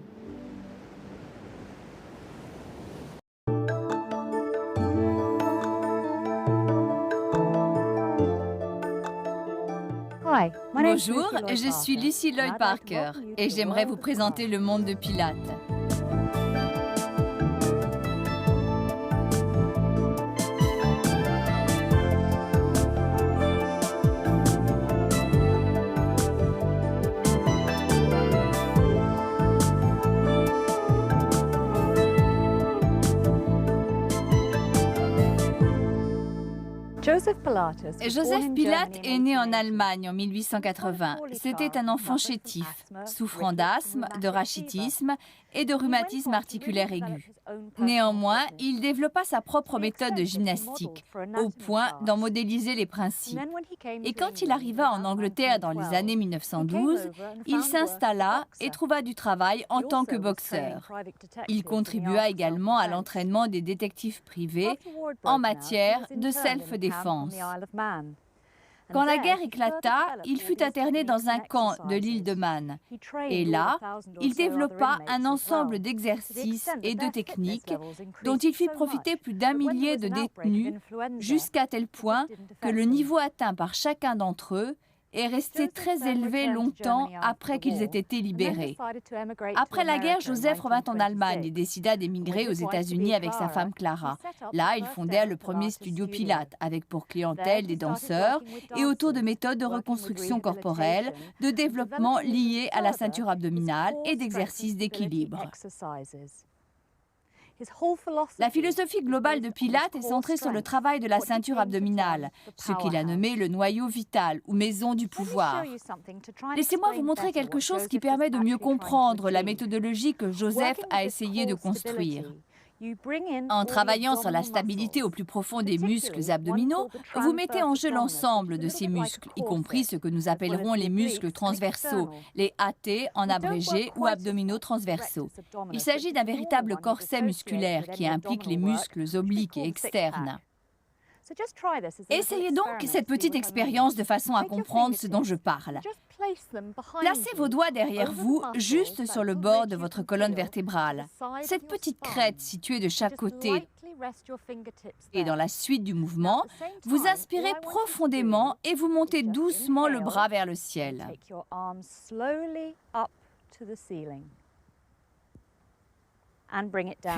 Bonjour, je suis Lucy Lloyd Parker et j'aimerais vous présenter le monde de Pilates. Joseph Pilates est né en Allemagne en 1880. C'était un enfant chétif, souffrant d'asthme, de rachitisme et de rhumatisme articulaire aigu. Néanmoins, il développa sa propre méthode de gymnastique, au point d'en modéliser les principes. Et quand il arriva en Angleterre dans les années 1912, il s'installa et trouva du travail en tant que boxeur. Il contribua également à l'entraînement des détectives privés en matière de self-défense. Quand la guerre éclata, il fut interné dans un camp de l'île de Man. Et là, il développa un ensemble d'exercices et de techniques dont il fit profiter plus d'un millier de détenus, jusqu'à tel point que le niveau atteint par chacun d'entre eux est resté très élevé longtemps après qu'ils aient été libérés. Après la guerre, Joseph revint en Allemagne et décida d'émigrer aux États-Unis avec sa femme Clara. Là, ils fondèrent le premier studio Pilate, avec pour clientèle des danseurs et autour de méthodes de reconstruction corporelle, de développement liés à la ceinture abdominale et d'exercices d'équilibre. La philosophie globale de Pilate est centrée sur le travail de la ceinture abdominale, ce qu'il a nommé le noyau vital ou maison du pouvoir. Laissez-moi vous montrer quelque chose qui permet de mieux comprendre la méthodologie que Joseph a essayé de construire. En travaillant sur la stabilité au plus profond des muscles abdominaux, vous mettez en jeu l'ensemble de ces muscles, y compris ce que nous appellerons les muscles transversaux, les AT en abrégé ou abdominaux transversaux. Il s'agit d'un véritable corset musculaire qui implique les muscles obliques et externes. Essayez donc cette petite expérience de façon à comprendre ce dont je parle. Placez vos doigts derrière vous, juste sur le bord de votre colonne vertébrale. Cette petite crête située de chaque côté et dans la suite du mouvement, vous inspirez profondément et vous montez doucement le bras vers le ciel.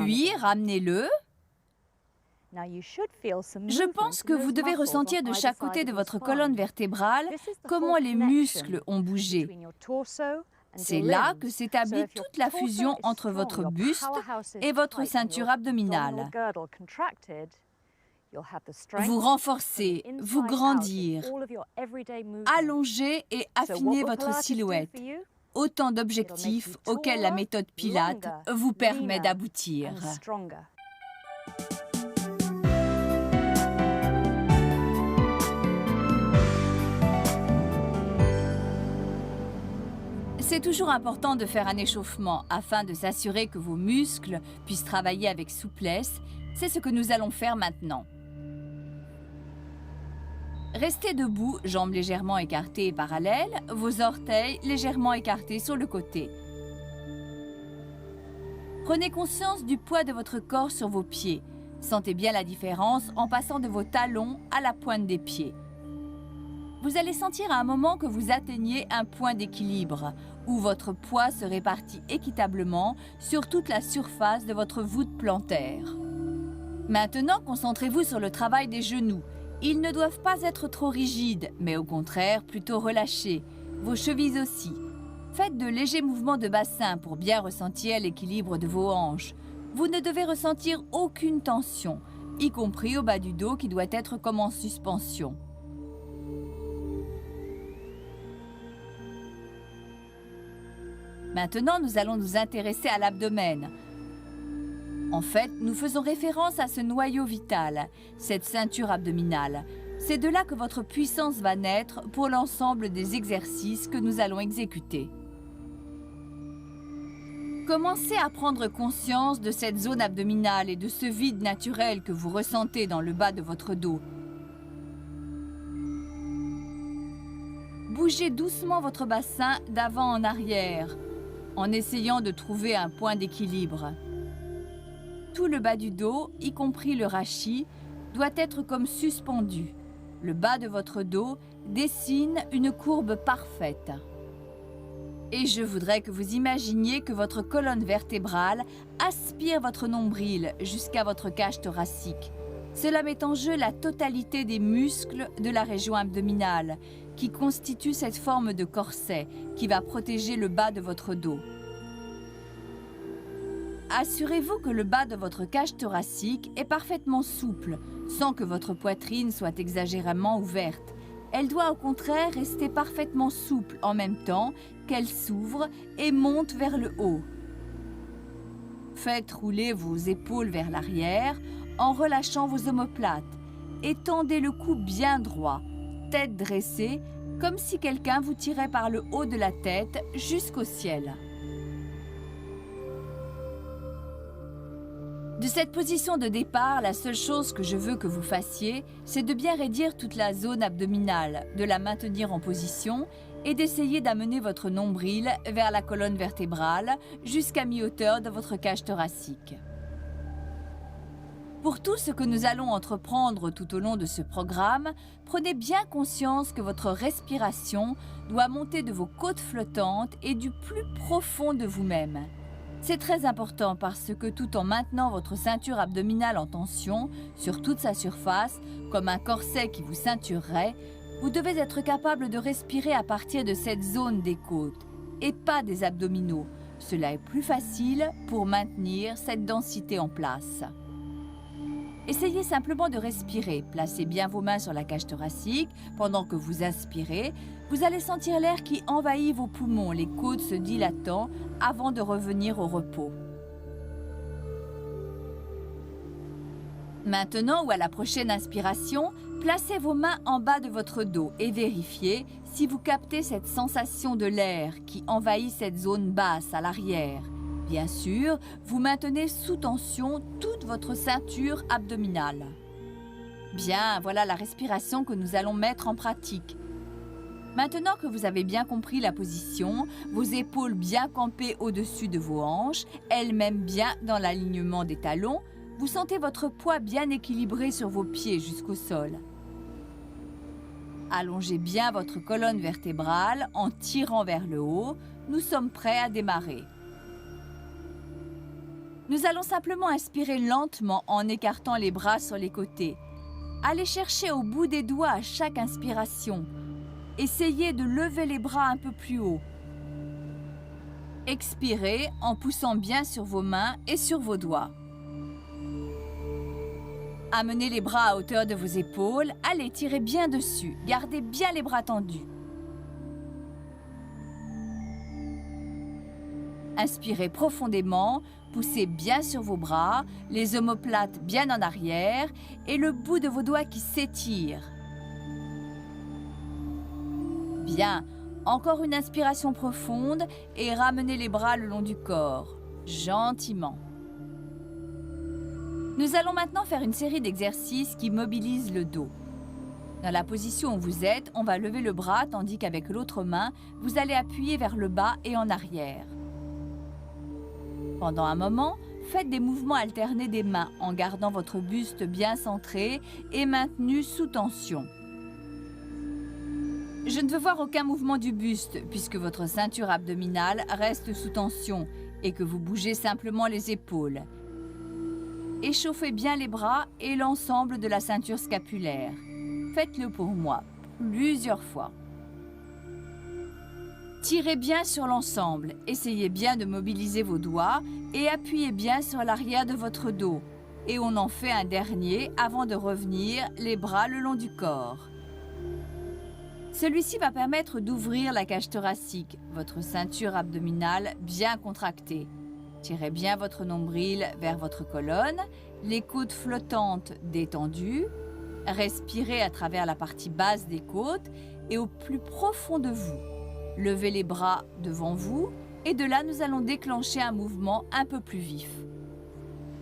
Puis, ramenez-le. Je pense que vous devez ressentir de chaque côté de votre colonne vertébrale comment les muscles ont bougé. C'est là que s'établit toute la fusion entre votre buste et votre ceinture abdominale. Vous renforcez, vous grandir, allonger et affiner votre silhouette. Autant d'objectifs auxquels la méthode Pilate vous permet d'aboutir. C'est toujours important de faire un échauffement afin de s'assurer que vos muscles puissent travailler avec souplesse. C'est ce que nous allons faire maintenant. Restez debout, jambes légèrement écartées et parallèles, vos orteils légèrement écartés sur le côté. Prenez conscience du poids de votre corps sur vos pieds. Sentez bien la différence en passant de vos talons à la pointe des pieds. Vous allez sentir à un moment que vous atteignez un point d'équilibre, où votre poids se répartit équitablement sur toute la surface de votre voûte plantaire. Maintenant, concentrez-vous sur le travail des genoux. Ils ne doivent pas être trop rigides, mais au contraire plutôt relâchés. Vos chevilles aussi. Faites de légers mouvements de bassin pour bien ressentir l'équilibre de vos hanches. Vous ne devez ressentir aucune tension, y compris au bas du dos qui doit être comme en suspension. Maintenant, nous allons nous intéresser à l'abdomen. En fait, nous faisons référence à ce noyau vital, cette ceinture abdominale. C'est de là que votre puissance va naître pour l'ensemble des exercices que nous allons exécuter. Commencez à prendre conscience de cette zone abdominale et de ce vide naturel que vous ressentez dans le bas de votre dos. Bougez doucement votre bassin d'avant en arrière, en essayant de trouver un point d'équilibre. Tout le bas du dos, y compris le rachis, doit être comme suspendu. Le bas de votre dos dessine une courbe parfaite. Et je voudrais que vous imaginiez que votre colonne vertébrale aspire votre nombril jusqu'à votre cage thoracique. Cela met en jeu la totalité des muscles de la région abdominale, qui constitue cette forme de corset qui va protéger le bas de votre dos. Assurez-vous que le bas de votre cage thoracique est parfaitement souple, sans que votre poitrine soit exagérément ouverte. Elle doit au contraire rester parfaitement souple en même temps qu'elle s'ouvre et monte vers le haut. Faites rouler vos épaules vers l'arrière en relâchant vos omoplates et tendez le cou bien droit, tête dressée, comme si quelqu'un vous tirait par le haut de la tête jusqu'au ciel. De cette position de départ, la seule chose que je veux que vous fassiez, c'est de bien raidir toute la zone abdominale, de la maintenir en position et d'essayer d'amener votre nombril vers la colonne vertébrale jusqu'à mi-hauteur de votre cage thoracique. Pour tout ce que nous allons entreprendre tout au long de ce programme, prenez bien conscience que votre respiration doit monter de vos côtes flottantes et du plus profond de vous-même. C'est très important parce que tout en maintenant votre ceinture abdominale en tension sur toute sa surface, comme un corset qui vous ceinturerait, vous devez être capable de respirer à partir de cette zone des côtes et pas des abdominaux. Cela est plus facile pour maintenir cette densité en place. Essayez simplement de respirer. Placez bien vos mains sur la cage thoracique. Pendant que vous inspirez, vous allez sentir l'air qui envahit vos poumons, les côtes se dilatant avant de revenir au repos. Maintenant ou à la prochaine inspiration, placez vos mains en bas de votre dos et vérifiez si vous captez cette sensation de l'air qui envahit cette zone basse à l'arrière. Bien sûr, vous maintenez sous tension toute votre ceinture abdominale. Bien, voilà la respiration que nous allons mettre en pratique. Maintenant que vous avez bien compris la position, vos épaules bien campées au-dessus de vos hanches, elles-mêmes bien dans l'alignement des talons, vous sentez votre poids bien équilibré sur vos pieds jusqu'au sol. Allongez bien votre colonne vertébrale en tirant vers le haut. Nous sommes prêts à démarrer. Nous allons simplement inspirer lentement en écartant les bras sur les côtés. Allez chercher au bout des doigts à chaque inspiration. Essayez de lever les bras un peu plus haut. Expirez en poussant bien sur vos mains et sur vos doigts. Amenez les bras à hauteur de vos épaules. Allez, tirez bien dessus. Gardez bien les bras tendus. Inspirez profondément, poussez bien sur vos bras, les omoplates bien en arrière et le bout de vos doigts qui s'étire. Bien, encore une inspiration profonde et ramenez les bras le long du corps, gentiment. Nous allons maintenant faire une série d'exercices qui mobilisent le dos. Dans la position où vous êtes, on va lever le bras tandis qu'avec l'autre main, vous allez appuyer vers le bas et en arrière. Pendant un moment, faites des mouvements alternés des mains en gardant votre buste bien centré et maintenu sous tension. Je ne veux voir aucun mouvement du buste puisque votre ceinture abdominale reste sous tension et que vous bougez simplement les épaules. Échauffez bien les bras et l'ensemble de la ceinture scapulaire. Faites-le pour moi, plusieurs fois. Tirez bien sur l'ensemble, essayez bien de mobiliser vos doigts et appuyez bien sur l'arrière de votre dos. Et on en fait un dernier avant de revenir les bras le long du corps. Celui-ci va permettre d'ouvrir la cage thoracique, votre ceinture abdominale bien contractée. Tirez bien votre nombril vers votre colonne, les côtes flottantes détendues. Respirez à travers la partie basse des côtes et au plus profond de vous. Levez les bras devant vous et de là nous allons déclencher un mouvement un peu plus vif.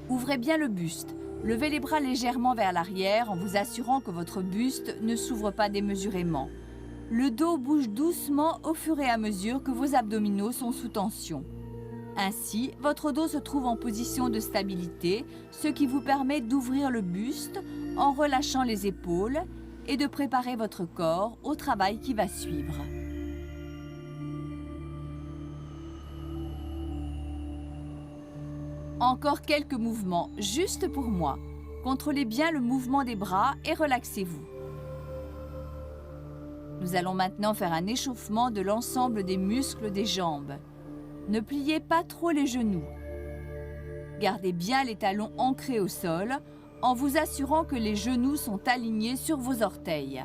Ouvrez bien le buste. Levez les bras légèrement vers l'arrière en vous assurant que votre buste ne s'ouvre pas démesurément. Le dos bouge doucement au fur et à mesure que vos abdominaux sont sous tension. Ainsi, votre dos se trouve en position de stabilité, ce qui vous permet d'ouvrir le buste en relâchant les épaules et de préparer votre corps au travail qui va suivre. Encore quelques mouvements, juste pour moi. Contrôlez bien le mouvement des bras et relaxez-vous. Nous allons maintenant faire un échauffement de l'ensemble des muscles des jambes. Ne pliez pas trop les genoux. Gardez bien les talons ancrés au sol en vous assurant que les genoux sont alignés sur vos orteils.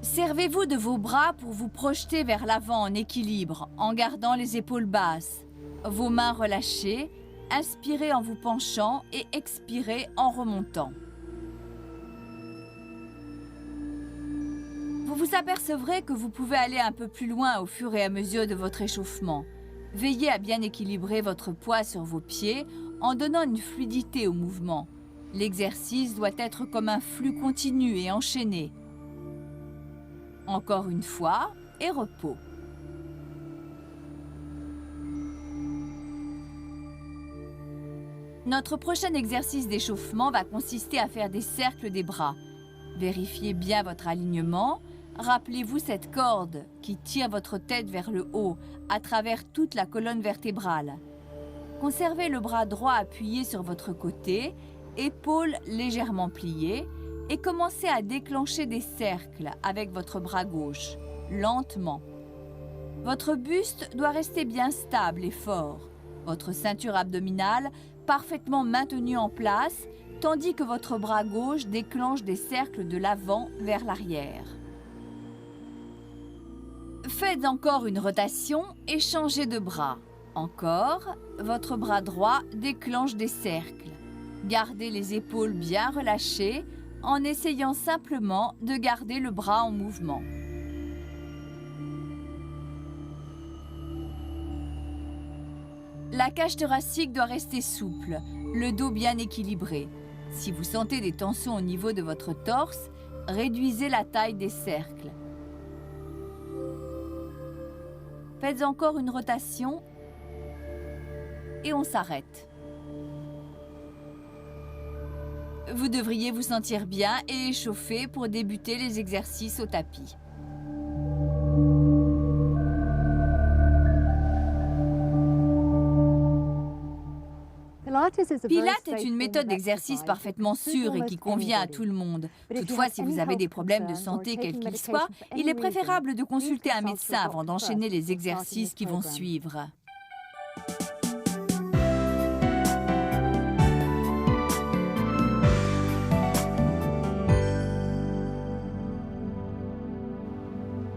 Servez-vous de vos bras pour vous projeter vers l'avant en équilibre, en gardant les épaules basses. Vos mains relâchées, inspirez en vous penchant et expirez en remontant. Vous vous apercevrez que vous pouvez aller un peu plus loin au fur et à mesure de votre échauffement. Veillez à bien équilibrer votre poids sur vos pieds en donnant une fluidité au mouvement. L'exercice doit être comme un flux continu et enchaîné. Encore une fois, et repos. Notre prochain exercice d'échauffement va consister à faire des cercles des bras. Vérifiez bien votre alignement. Rappelez-vous cette corde qui tire votre tête vers le haut à travers toute la colonne vertébrale. Conservez le bras droit appuyé sur votre côté, épaules légèrement pliées et commencez à déclencher des cercles avec votre bras gauche, lentement. Votre buste doit rester bien stable et fort. Votre ceinture abdominale parfaitement maintenue en place, tandis que votre bras gauche déclenche des cercles de l'avant vers l'arrière. Faites encore une rotation et changez de bras. Encore, votre bras droit déclenche des cercles. Gardez les épaules bien relâchées en essayant simplement de garder le bras en mouvement. La cage thoracique doit rester souple, le dos bien équilibré. Si vous sentez des tensions au niveau de votre torse, réduisez la taille des cercles. Faites encore une rotation et on s'arrête. Vous devriez vous sentir bien et échauffé pour débuter les exercices au tapis. Pilates est une méthode d'exercice parfaitement sûre et qui convient à tout le monde. Toutefois, si vous avez des problèmes de santé quels qu'ils soient, il est préférable de consulter un médecin avant d'enchaîner les exercices qui vont suivre.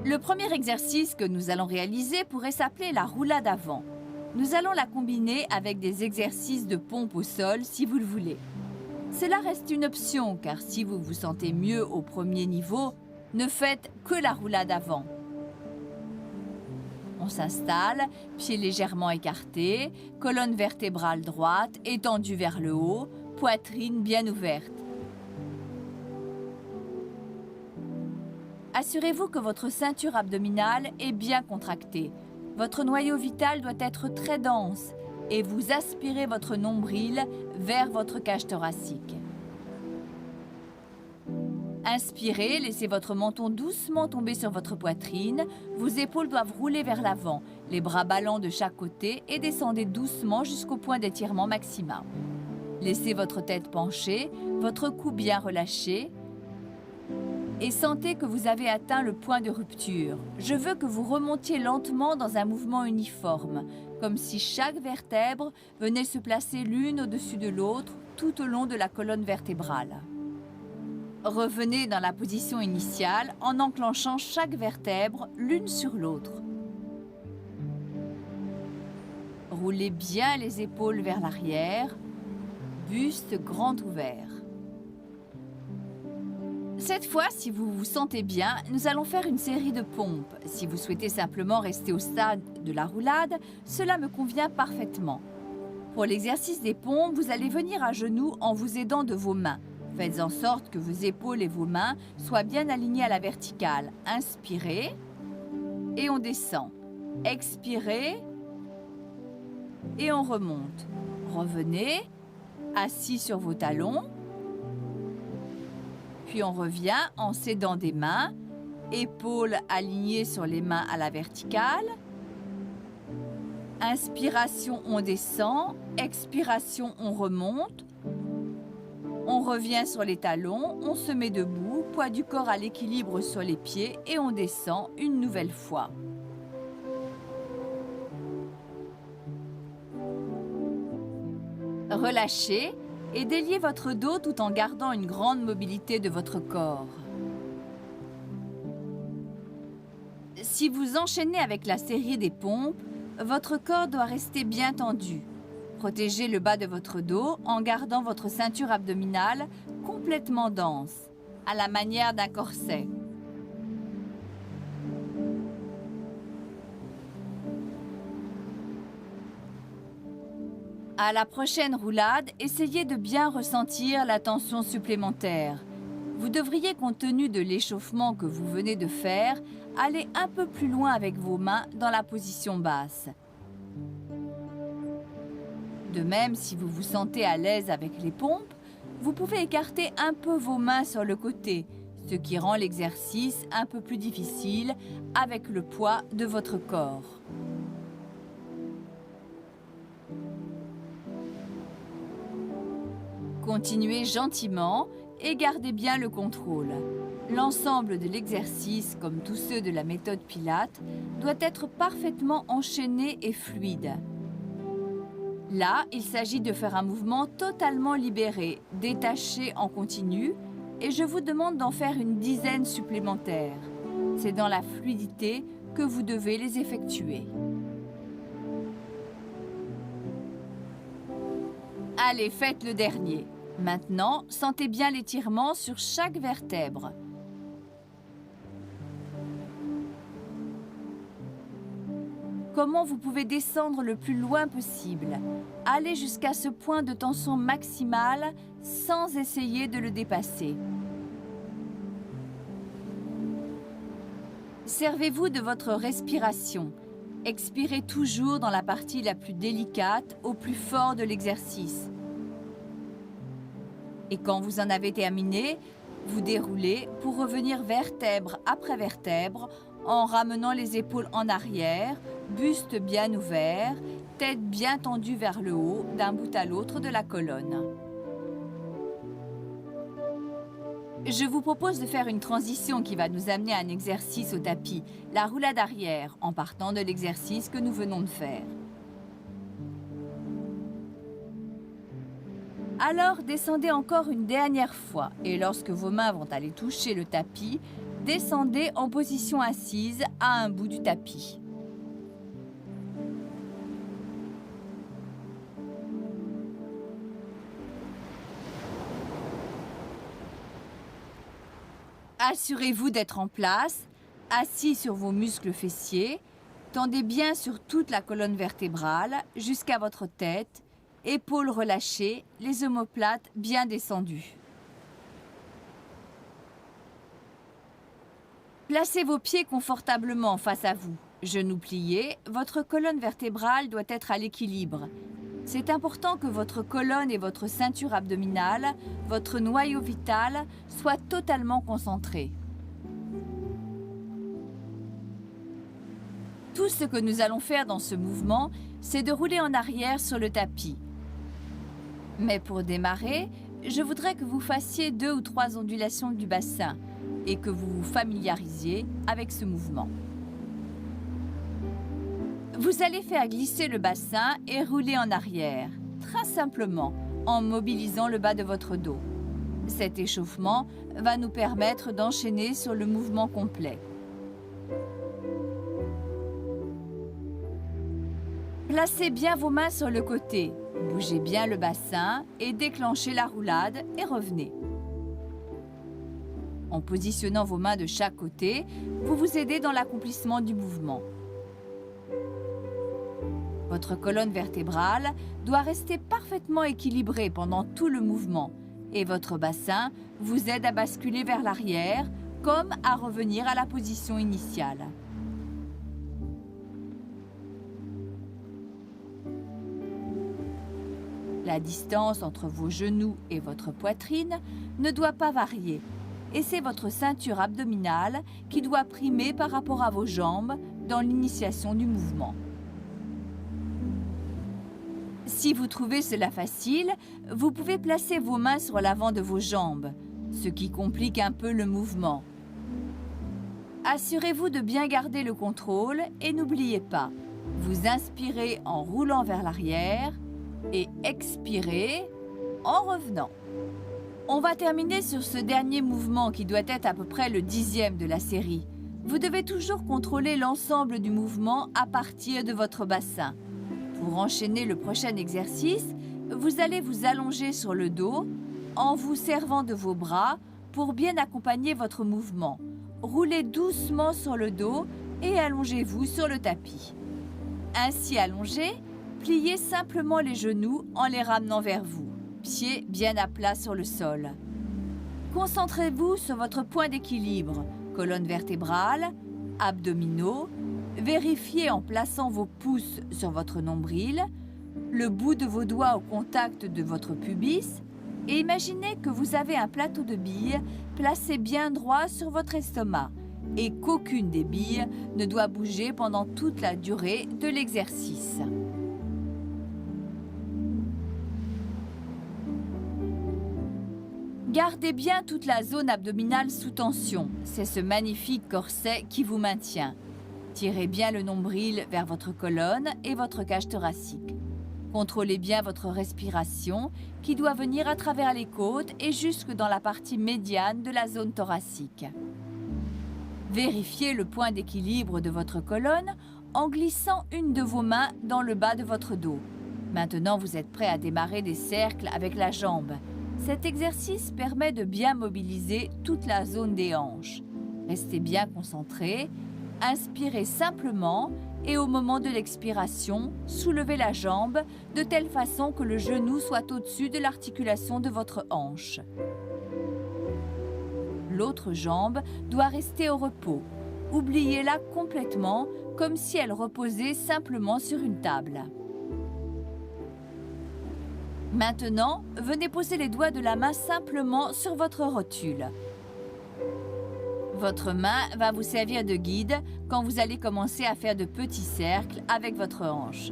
Le premier exercice que nous allons réaliser pourrait s'appeler la roulade avant. Nous allons la combiner avec des exercices de pompe au sol si vous le voulez. Cela reste une option car si vous vous sentez mieux au premier niveau, ne faites que la roulade avant. On s'installe, pieds légèrement écartés, colonne vertébrale droite, étendue vers le haut, poitrine bien ouverte. Assurez-vous que votre ceinture abdominale est bien contractée. Votre noyau vital doit être très dense et vous aspirez votre nombril vers votre cage thoracique. Inspirez, laissez votre menton doucement tomber sur votre poitrine. Vos épaules doivent rouler vers l'avant, les bras ballants de chaque côté et descendez doucement jusqu'au point d'étirement maximum. Laissez votre tête penchée, votre cou bien relâché et sentez que vous avez atteint le point de rupture. Je veux que vous remontiez lentement dans un mouvement uniforme, comme si chaque vertèbre venait se placer l'une au-dessus de l'autre tout au long de la colonne vertébrale. Revenez dans la position initiale en enclenchant chaque vertèbre l'une sur l'autre. Roulez bien les épaules vers l'arrière, buste grand ouvert. Cette fois, si vous vous sentez bien, nous allons faire une série de pompes. Si vous souhaitez simplement rester au stade de la roulade, cela me convient parfaitement. Pour l'exercice des pompes, vous allez venir à genoux en vous aidant de vos mains. Faites en sorte que vos épaules et vos mains soient bien alignées à la verticale. Inspirez et on descend. Expirez et on remonte. Revenez, assis sur vos talons. Puis on revient en s'aidant des mains, épaules alignées sur les mains à la verticale. Inspiration, on descend. Expiration, on remonte. On revient sur les talons, on se met debout, poids du corps à l'équilibre sur les pieds et on descend une nouvelle fois. Relâchez et déliez votre dos tout en gardant une grande mobilité de votre corps. Si vous enchaînez avec la série des pompes, votre corps doit rester bien tendu. Protégez le bas de votre dos en gardant votre ceinture abdominale complètement dense, à la manière d'un corset. À la prochaine roulade, essayez de bien ressentir la tension supplémentaire. Vous devriez, compte tenu de l'échauffement que vous venez de faire, aller un peu plus loin avec vos mains dans la position basse. De même, si vous vous sentez à l'aise avec les pompes, vous pouvez écarter un peu vos mains sur le côté, ce qui rend l'exercice un peu plus difficile avec le poids de votre corps. Continuez gentiment et gardez bien le contrôle. L'ensemble de l'exercice, comme tous ceux de la méthode Pilates, doit être parfaitement enchaîné et fluide. Là, il s'agit de faire un mouvement totalement libéré, détaché en continu, et je vous demande d'en faire une dizaine supplémentaires. C'est dans la fluidité que vous devez les effectuer. Allez, faites le dernier. Maintenant, sentez bien l'étirement sur chaque vertèbre. Comment vous pouvez descendre le plus loin possible. Allez jusqu'à ce point de tension maximale sans essayer de le dépasser. Servez-vous de votre respiration. Expirez toujours dans la partie la plus délicate au plus fort de l'exercice. Et quand vous en avez terminé, vous déroulez pour revenir vertèbre après vertèbre en ramenant les épaules en arrière, buste bien ouvert, tête bien tendue vers le haut d'un bout à l'autre de la colonne. Je vous propose de faire une transition qui va nous amener à un exercice au tapis, la roulade arrière, en partant de l'exercice que nous venons de faire. Alors, descendez encore une dernière fois et lorsque vos mains vont aller toucher le tapis, descendez en position assise à un bout du tapis. Assurez-vous d'être en place, assis sur vos muscles fessiers, tendez bien sur toute la colonne vertébrale jusqu'à votre tête, épaules relâchées, les omoplates bien descendues. Placez vos pieds confortablement face à vous. Genoux pliés, votre colonne vertébrale doit être à l'équilibre. C'est important que votre colonne et votre ceinture abdominale, votre noyau vital, soient totalement concentrés. Tout ce que nous allons faire dans ce mouvement, c'est de rouler en arrière sur le tapis. Mais pour démarrer, je voudrais que vous fassiez 2 ou 3 ondulations du bassin et que vous vous familiarisiez avec ce mouvement. Vous allez faire glisser le bassin et rouler en arrière, très simplement, en mobilisant le bas de votre dos. Cet échauffement va nous permettre d'enchaîner sur le mouvement complet. Placez bien vos mains sur le côté, bougez bien le bassin et déclenchez la roulade et revenez. En positionnant vos mains de chaque côté, vous vous aidez dans l'accomplissement du mouvement. Votre colonne vertébrale doit rester parfaitement équilibrée pendant tout le mouvement et votre bassin vous aide à basculer vers l'arrière comme à revenir à la position initiale. La distance entre vos genoux et votre poitrine ne doit pas varier et c'est votre ceinture abdominale qui doit primer par rapport à vos jambes dans l'initiation du mouvement. Si vous trouvez cela facile, vous pouvez placer vos mains sur l'avant de vos jambes, ce qui complique un peu le mouvement. Assurez-vous de bien garder le contrôle et n'oubliez pas, vous inspirez en roulant vers l'arrière et expirez en revenant. On va terminer sur ce dernier mouvement qui doit être à peu près le 10e de la série. Vous devez toujours contrôler l'ensemble du mouvement à partir de votre bassin. Pour enchaîner le prochain exercice, vous allez vous allonger sur le dos en vous servant de vos bras pour bien accompagner votre mouvement. Roulez doucement sur le dos et allongez-vous sur le tapis. Ainsi allongé, Pliez simplement les genoux en les ramenant vers vous, pieds bien à plat sur le sol. Concentrez-vous sur votre point d'équilibre, colonne vertébrale, abdominaux. Vérifiez en plaçant vos pouces sur votre nombril, le bout de vos doigts au contact de votre pubis et imaginez que vous avez un plateau de billes placé bien droit sur votre estomac et qu'aucune des billes ne doit bouger pendant toute la durée de l'exercice. Gardez bien toute la zone abdominale sous tension, c'est ce magnifique corset qui vous maintient. Tirez bien le nombril vers votre colonne et votre cage thoracique. Contrôlez bien votre respiration qui doit venir à travers les côtes et jusque dans la partie médiane de la zone thoracique. Vérifiez le point d'équilibre de votre colonne en glissant une de vos mains dans le bas de votre dos. Maintenant, vous êtes prêt à démarrer des cercles avec la jambe. Cet exercice permet de bien mobiliser toute la zone des hanches. Restez bien concentré, inspirez simplement et au moment de l'expiration, soulevez la jambe de telle façon que le genou soit au-dessus de l'articulation de votre hanche. L'autre jambe doit rester au repos. Oubliez-la complètement, comme si elle reposait simplement sur une table. Maintenant, venez poser les doigts de la main simplement sur votre rotule. Votre main va vous servir de guide quand vous allez commencer à faire de petits cercles avec votre hanche.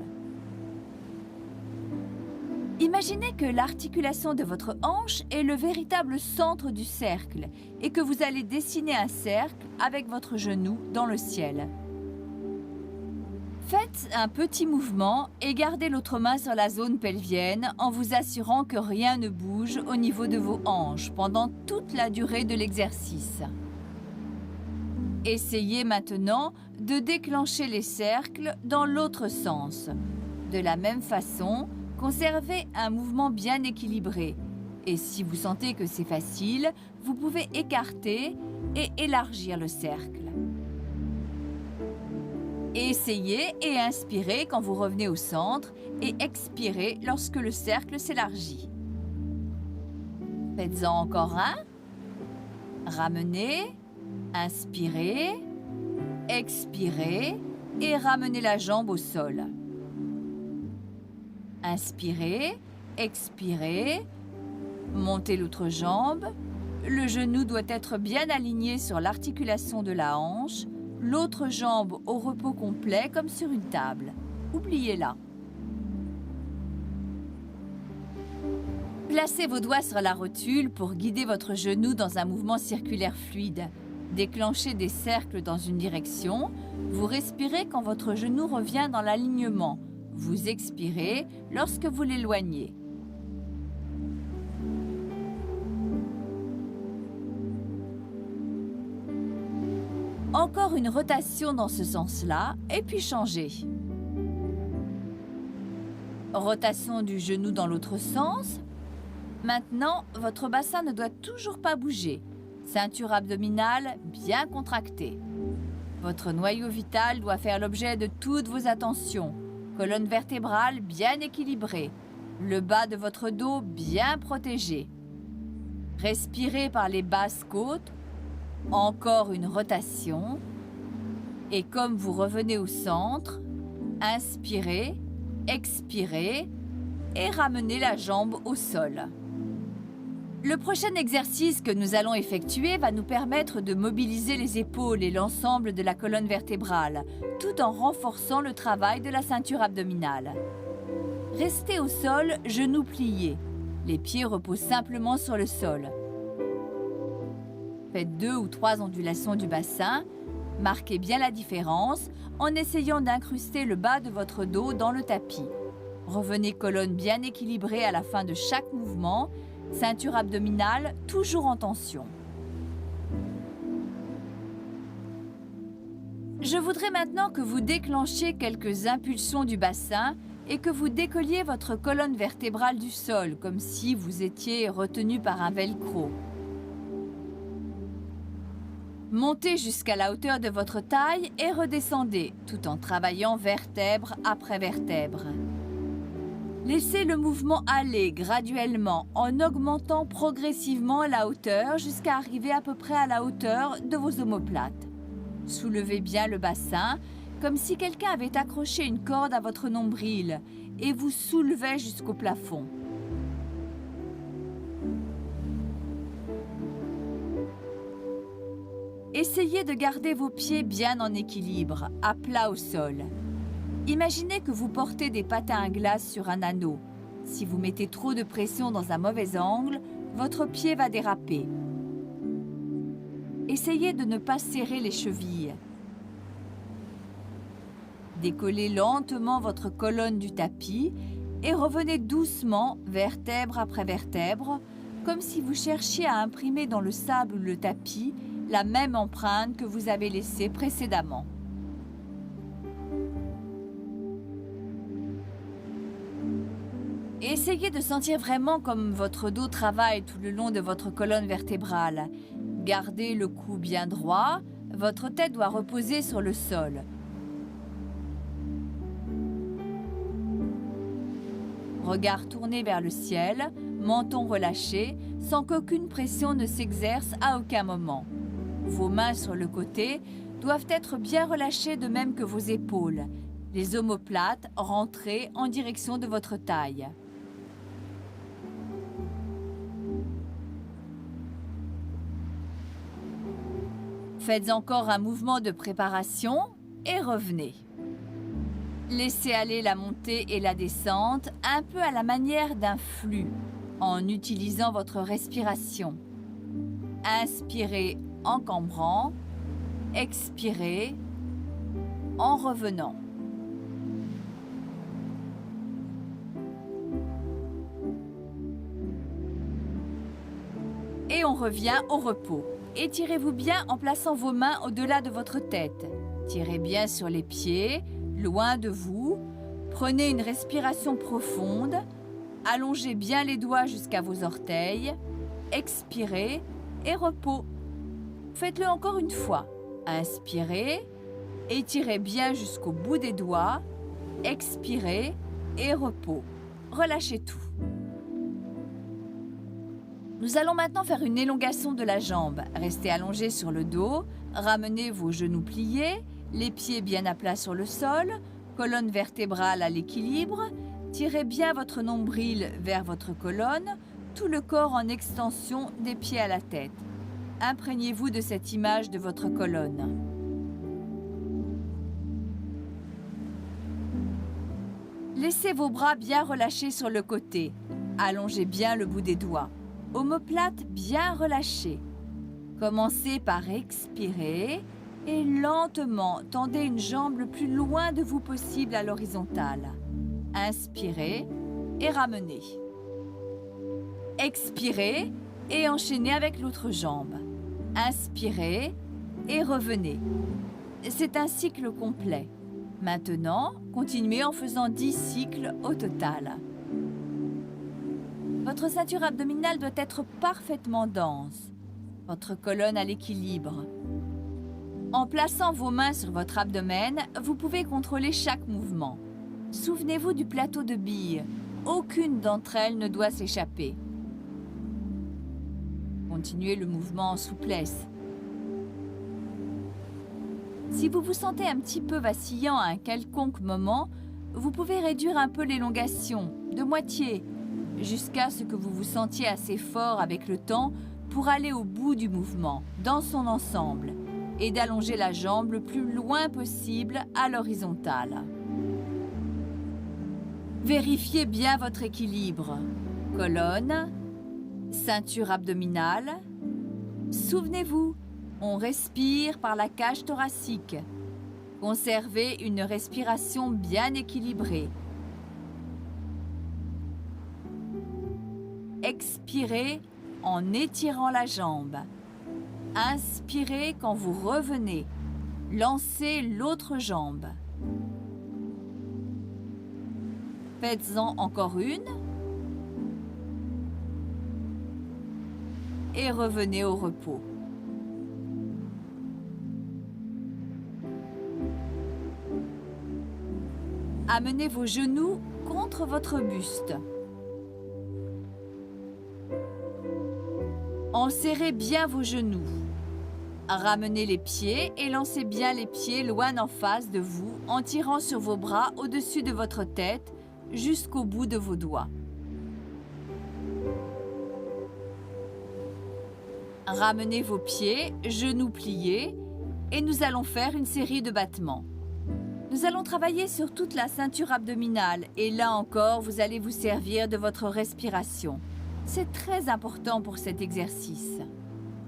Imaginez que l'articulation de votre hanche est le véritable centre du cercle et que vous allez dessiner un cercle avec votre genou dans le ciel. Faites un petit mouvement et gardez l'autre main sur la zone pelvienne en vous assurant que rien ne bouge au niveau de vos hanches pendant toute la durée de l'exercice. Essayez maintenant de déclencher les cercles dans l'autre sens. De la même façon, conservez un mouvement bien équilibré. Et si vous sentez que c'est facile, vous pouvez écarter et élargir le cercle. Essayez et inspirez quand vous revenez au centre et expirez lorsque le cercle s'élargit. Faites-en encore un. Ramenez, inspirez, expirez et ramenez la jambe au sol. Inspirez, expirez, montez l'autre jambe. Le genou doit être bien aligné sur l'articulation de la hanche. L'autre jambe au repos complet comme sur une table. Oubliez-la. Placez vos doigts sur la rotule pour guider votre genou dans un mouvement circulaire fluide. Déclenchez des cercles dans une direction. Vous respirez quand votre genou revient dans l'alignement. Vous expirez lorsque vous l'éloignez. Encore une rotation dans ce sens-là, et puis changez. Rotation du genou dans l'autre sens. Maintenant, votre bassin ne doit toujours pas bouger. Ceinture abdominale bien contractée. Votre noyau vital doit faire l'objet de toutes vos attentions. Colonne vertébrale bien équilibrée. Le bas de votre dos bien protégé. Respirez par les basses côtes. Encore une rotation. Et comme vous revenez au centre, inspirez, expirez et ramenez la jambe au sol. Le prochain exercice que nous allons effectuer va nous permettre de mobiliser les épaules et l'ensemble de la colonne vertébrale, tout en renforçant le travail de la ceinture abdominale. Restez au sol, genoux pliés. Les pieds reposent simplement sur le sol. Faites 2 ou 3 ondulations du bassin. Marquez bien la différence en essayant d'incruster le bas de votre dos dans le tapis. Revenez colonne bien équilibrée à la fin de chaque mouvement. Ceinture abdominale toujours en tension. Je voudrais maintenant que vous déclenchiez quelques impulsions du bassin et que vous décolliez votre colonne vertébrale du sol, comme si vous étiez retenu par un velcro. Montez jusqu'à la hauteur de votre taille et redescendez, tout en travaillant vertèbre après vertèbre. Laissez le mouvement aller graduellement en augmentant progressivement la hauteur jusqu'à arriver à peu près à la hauteur de vos omoplates. Soulevez bien le bassin comme si quelqu'un avait accroché une corde à votre nombril et vous soulevait jusqu'au plafond. Essayez de garder vos pieds bien en équilibre, à plat au sol. Imaginez que vous portez des patins à glace sur un anneau. Si vous mettez trop de pression dans un mauvais angle, votre pied va déraper. Essayez de ne pas serrer les chevilles. Décollez lentement votre colonne du tapis et revenez doucement, vertèbre après vertèbre, comme si vous cherchiez à imprimer dans le sable ou le tapis la même empreinte que vous avez laissée précédemment. Essayez de sentir vraiment comme votre dos travaille tout le long de votre colonne vertébrale. Gardez le cou bien droit, votre tête doit reposer sur le sol. Regard tourné vers le ciel, menton relâché, sans qu'aucune pression ne s'exerce à aucun moment. Vos mains sur le côté doivent être bien relâchées de même que vos épaules. Les omoplates rentrées en direction de votre taille. Faites encore un mouvement de préparation et revenez. Laissez aller la montée et la descente un peu à la manière d'un flux en utilisant votre respiration. Inspirez en cambrant, expirez en revenant. Et on revient au repos. Étirez-vous bien en plaçant vos mains au-delà de votre tête. Tirez bien sur les pieds, loin de vous. Prenez une respiration profonde. Allongez bien les doigts jusqu'à vos orteils. Expirez et repos. Faites-le encore une fois. Inspirez, étirez bien jusqu'au bout des doigts. Expirez et repos. Relâchez tout. Nous allons maintenant faire une élongation de la jambe. Restez allongé sur le dos, ramenez vos genoux pliés, les pieds bien à plat sur le sol, colonne vertébrale à l'équilibre, tirez bien votre nombril vers votre colonne, tout le corps en extension des pieds à la tête. Imprégnez-vous de cette image de votre colonne. Laissez vos bras bien relâchés sur le côté. Allongez bien le bout des doigts. Omoplate bien relâchée. Commencez par expirer et lentement tendez une jambe le plus loin de vous possible à l'horizontale. Inspirez et ramenez. Expirez et enchaînez avec l'autre jambe. Inspirez et revenez. C'est un cycle complet. Maintenant, continuez en faisant 10 cycles au total. Votre ceinture abdominale doit être parfaitement dense. Votre colonne à l'équilibre. En plaçant vos mains sur votre abdomen, vous pouvez contrôler chaque mouvement. Souvenez-vous du plateau de billes. Aucune d'entre elles ne doit s'échapper. Continuez le mouvement en souplesse. Si vous vous sentez un petit peu vacillant à un quelconque moment, vous pouvez réduire un peu l'élongation, de moitié, jusqu'à ce que vous vous sentiez assez fort avec le temps pour aller au bout du mouvement, dans son ensemble, et d'allonger la jambe le plus loin possible à l'horizontale. Vérifiez bien votre équilibre. Colonne, ceinture abdominale. Souvenez-vous, on respire par la cage thoracique. Conservez une respiration bien équilibrée. Expirez en étirant la jambe. Inspirez quand vous revenez. Lancez l'autre jambe. Faites-en encore une. Et revenez au repos. Amenez vos genoux contre votre buste. Enserrez bien vos genoux. Ramenez les pieds et lancez bien les pieds loin en face de vous en tirant sur vos bras au-dessus de votre tête jusqu'au bout de vos doigts. Ramenez vos pieds, genoux pliés, et nous allons faire une série de battements. Nous allons travailler sur toute la ceinture abdominale et là encore, vous allez vous servir de votre respiration. C'est très important pour cet exercice.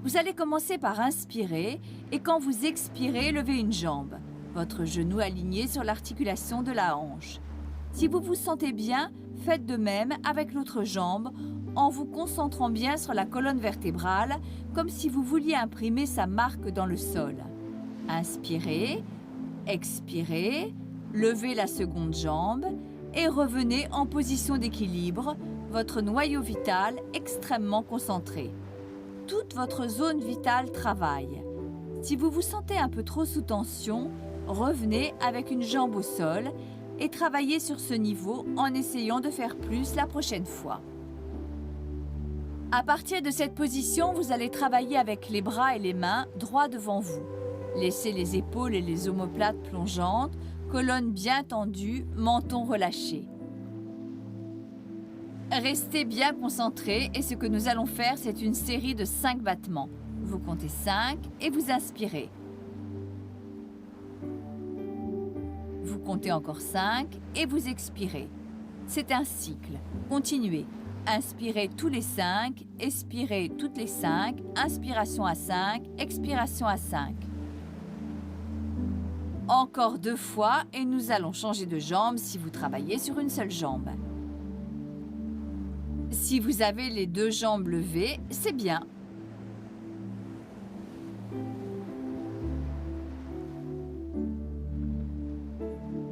Vous allez commencer par inspirer et quand vous expirez, levez une jambe, votre genou aligné sur l'articulation de la hanche. Si vous vous sentez bien, faites de même avec l'autre jambe en vous concentrant bien sur la colonne vertébrale, comme si vous vouliez imprimer sa marque dans le sol. Inspirez, expirez, levez la seconde jambe et revenez en position d'équilibre, votre noyau vital extrêmement concentré. Toute votre zone vitale travaille. Si vous vous sentez un peu trop sous tension, revenez avec une jambe au sol et travaillez sur ce niveau en essayant de faire plus la prochaine fois. À partir de cette position, vous allez travailler avec les bras et les mains droits devant vous. Laissez les épaules et les omoplates plongeantes, colonne bien tendue, menton relâché. Restez bien concentrés et ce que nous allons faire, c'est une série de 5 battements. Vous comptez 5 et vous inspirez. Vous comptez encore 5 et vous expirez. C'est un cycle. Continuez. Inspirez tous les 5, expirez toutes les 5, inspiration à 5, expiration à 5. Encore 2 fois et nous allons changer de jambe si vous travaillez sur une seule jambe. Si vous avez les 2 jambes levées, c'est bien.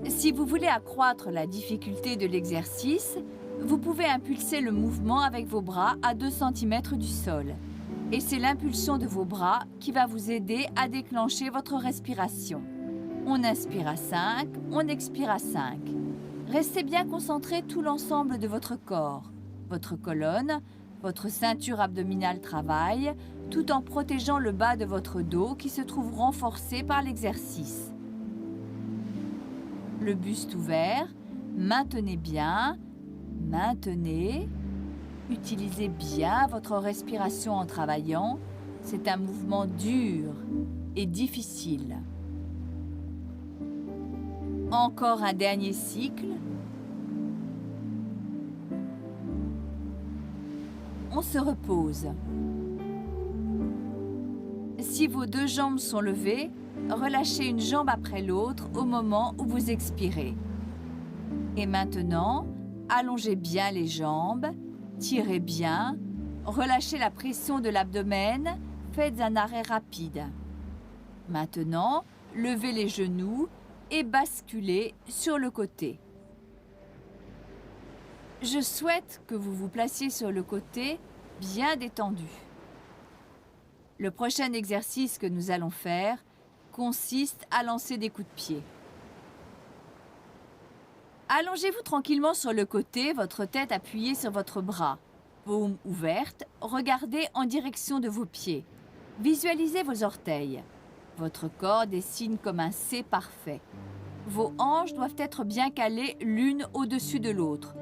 Si vous voulez accroître la difficulté de l'exercice, vous pouvez impulser le mouvement avec vos bras à 2 cm du sol. Et c'est l'impulsion de vos bras qui va vous aider à déclencher votre respiration. On inspire à 5, on expire à 5. Restez bien concentré tout l'ensemble de votre corps. Votre colonne, votre ceinture abdominale travaille, tout en protégeant le bas de votre dos qui se trouve renforcé par l'exercice. Le buste ouvert, maintenez bien, maintenez, utilisez bien votre respiration en travaillant. C'est un mouvement dur et difficile. Encore un dernier cycle. On se repose. Si vos 2 jambes sont levées, relâchez une jambe après l'autre au moment où vous expirez. Et maintenant, allongez bien les jambes, tirez bien, relâchez la pression de l'abdomen, faites un arrêt rapide. Maintenant, levez les genoux et basculez sur le côté. Je souhaite que vous vous placiez sur le côté bien détendu. Le prochain exercice que nous allons faire consiste à lancer des coups de pied. Allongez-vous tranquillement sur le côté, votre tête appuyée sur votre bras. Paume ouverte, regardez en direction de vos pieds. Visualisez vos orteils. Votre corps dessine comme un C parfait. Vos hanches doivent être bien calées l'une au-dessus de l'autre,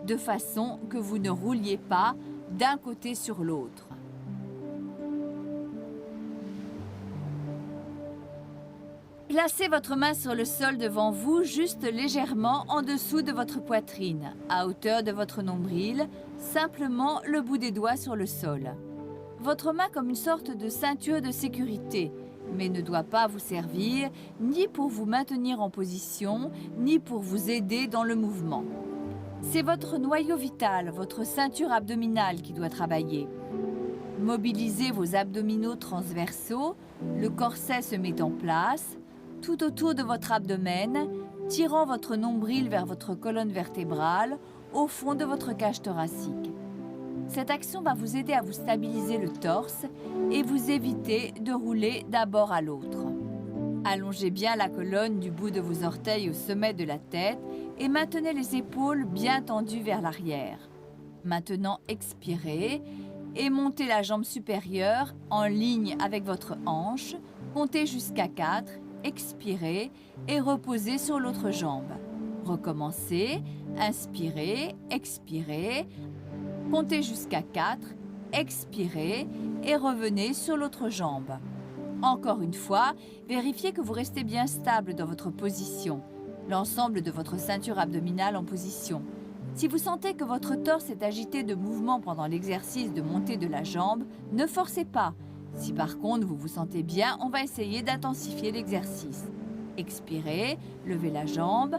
de façon que vous ne rouliez pas d'un côté sur l'autre. Placez votre main sur le sol devant vous, juste légèrement en dessous de votre poitrine, à hauteur de votre nombril, simplement le bout des doigts sur le sol. Votre main comme une sorte de ceinture de sécurité, mais ne doit pas vous servir ni pour vous maintenir en position, ni pour vous aider dans le mouvement. C'est votre noyau vital, votre ceinture abdominale qui doit travailler. Mobilisez vos abdominaux transversaux, le corset se met en place, tout autour de votre abdomen, tirant votre nombril vers votre colonne vertébrale, au fond de votre cage thoracique. Cette action va vous aider à vous stabiliser le torse et vous éviter de rouler d'un bord à l'autre. Allongez bien la colonne du bout de vos orteils au sommet de la tête et maintenez les épaules bien tendues vers l'arrière. Maintenant, expirez et montez la jambe supérieure en ligne avec votre hanche. Comptez jusqu'à 4, expirez et reposez sur l'autre jambe. Recommencez, inspirez, expirez, comptez jusqu'à 4, expirez et revenez sur l'autre jambe. Encore une fois, vérifiez que vous restez bien stable dans votre position, l'ensemble de votre ceinture abdominale en position. Si vous sentez que votre torse est agité de mouvement pendant l'exercice de montée de la jambe, ne forcez pas. Si par contre vous vous sentez bien, on va essayer d'intensifier l'exercice. Expirez, levez la jambe,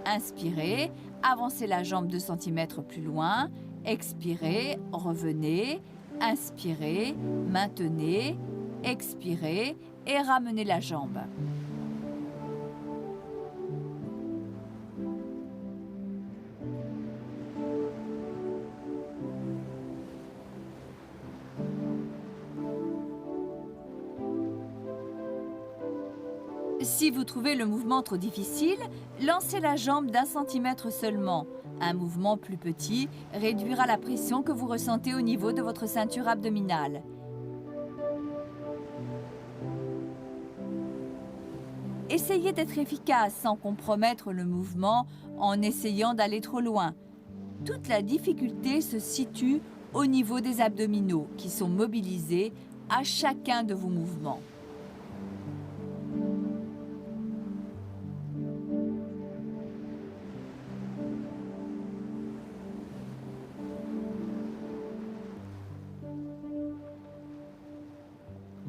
inspirez, avancez la jambe 2 cm plus loin, expirez, revenez, inspirez, maintenez, expirez et ramenez la jambe. Si vous trouvez le mouvement trop difficile, lancez la jambe d'1 centimètre seulement. Un mouvement plus petit réduira la pression que vous ressentez au niveau de votre ceinture abdominale. Essayez d'être efficace sans compromettre le mouvement en essayant d'aller trop loin. Toute la difficulté se situe au niveau des abdominaux qui sont mobilisés à chacun de vos mouvements.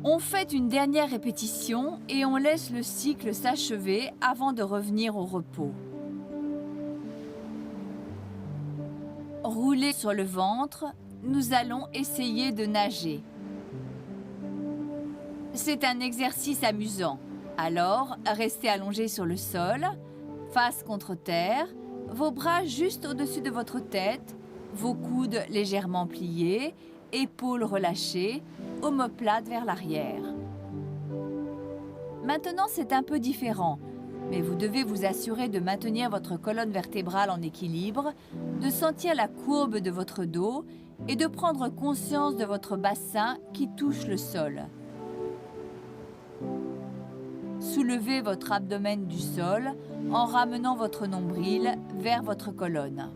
On fait une dernière répétition et on laisse le cycle s'achever avant de revenir au repos. Roulez sur le ventre, nous allons essayer de nager. C'est un exercice amusant. Alors, restez allongé sur le sol, face contre terre, vos bras juste au-dessus de votre tête, vos coudes légèrement pliés, épaules relâchées, omoplate vers l'arrière. Maintenant, c'est un peu différent, mais vous devez vous assurer de maintenir votre colonne vertébrale en équilibre, de sentir la courbe de votre dos et de prendre conscience de votre bassin qui touche le sol. Soulevez votre abdomen du sol en ramenant votre nombril vers votre colonne.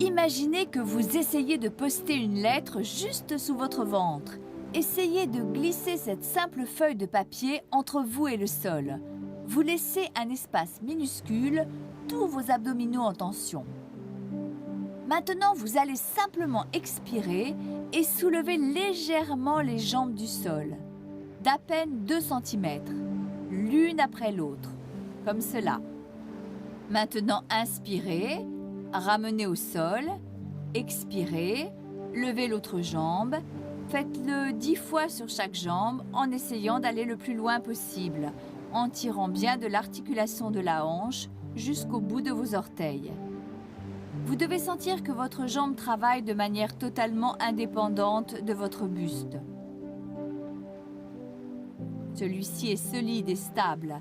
Imaginez que vous essayez de poster une lettre juste sous votre ventre. Essayez de glisser cette simple feuille de papier entre vous et le sol. Vous laissez un espace minuscule, tous vos abdominaux en tension. Maintenant, vous allez simplement expirer et soulever légèrement les jambes du sol, d'à peine 2 cm, l'une après l'autre, comme cela. Maintenant, inspirez. Ramenez au sol, expirez, levez l'autre jambe, faites-le 10 fois sur chaque jambe en essayant d'aller le plus loin possible, en tirant bien de l'articulation de la hanche jusqu'au bout de vos orteils. Vous devez sentir que votre jambe travaille de manière totalement indépendante de votre buste. Celui-ci est solide et stable,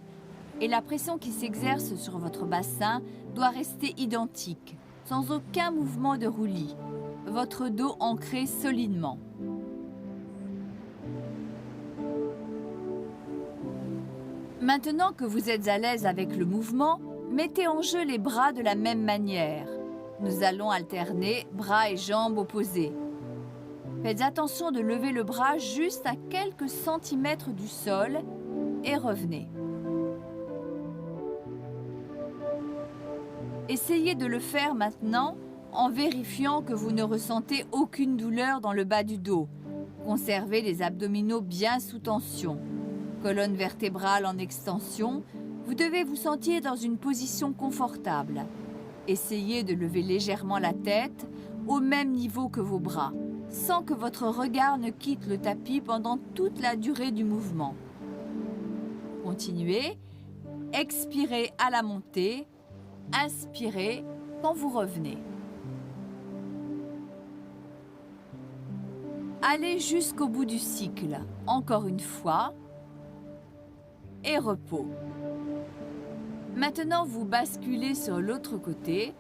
et la pression qui s'exerce sur votre bassin doit rester identique, sans aucun mouvement de roulis, votre dos ancré solidement. Maintenant que vous êtes à l'aise avec le mouvement, mettez en jeu les bras de la même manière. Nous allons alterner bras et jambes opposés. Faites attention de lever le bras juste à quelques centimètres du sol et revenez. Essayez de le faire maintenant en vérifiant que vous ne ressentez aucune douleur dans le bas du dos. Conservez les abdominaux bien sous tension. Colonne vertébrale en extension, vous devez vous sentir dans une position confortable. Essayez de lever légèrement la tête au même niveau que vos bras, sans que votre regard ne quitte le tapis pendant toute la durée du mouvement. Continuez, expirez à la montée. Inspirez quand vous revenez. Allez jusqu'au bout du cycle. Encore une fois. et repos. Maintenant, vous basculez sur l'autre côté.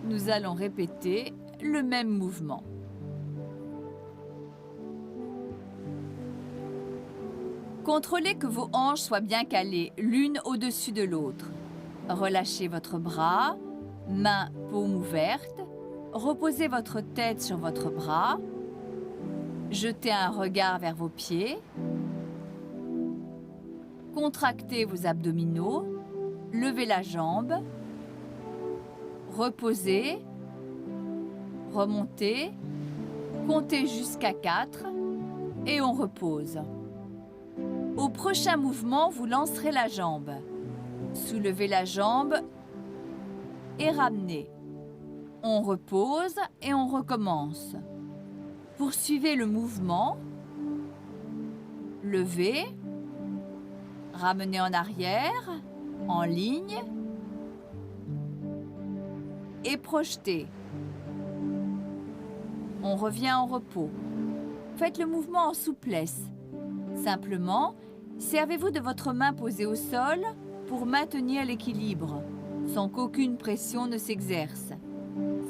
Nous allons répéter le même mouvement. Contrôlez que vos hanches soient bien calées l'une au-dessus de l'autre. Relâchez votre bras, main, paume ouverte. Reposez votre tête sur votre bras. Jetez un regard vers vos pieds. Contractez vos abdominaux. Levez la jambe. Reposez. Remontez. Comptez jusqu'à 4 et on repose. Au prochain mouvement, vous lancerez la jambe. Soulevez la jambe et ramenez. On repose et on recommence. Poursuivez le mouvement. Levez. Ramenez en arrière, en ligne. Et projetez. On revient en repos. Faites le mouvement en souplesse. Simplement, servez-vous de votre main posée au sol pour maintenir l'équilibre, sans qu'aucune pression ne s'exerce.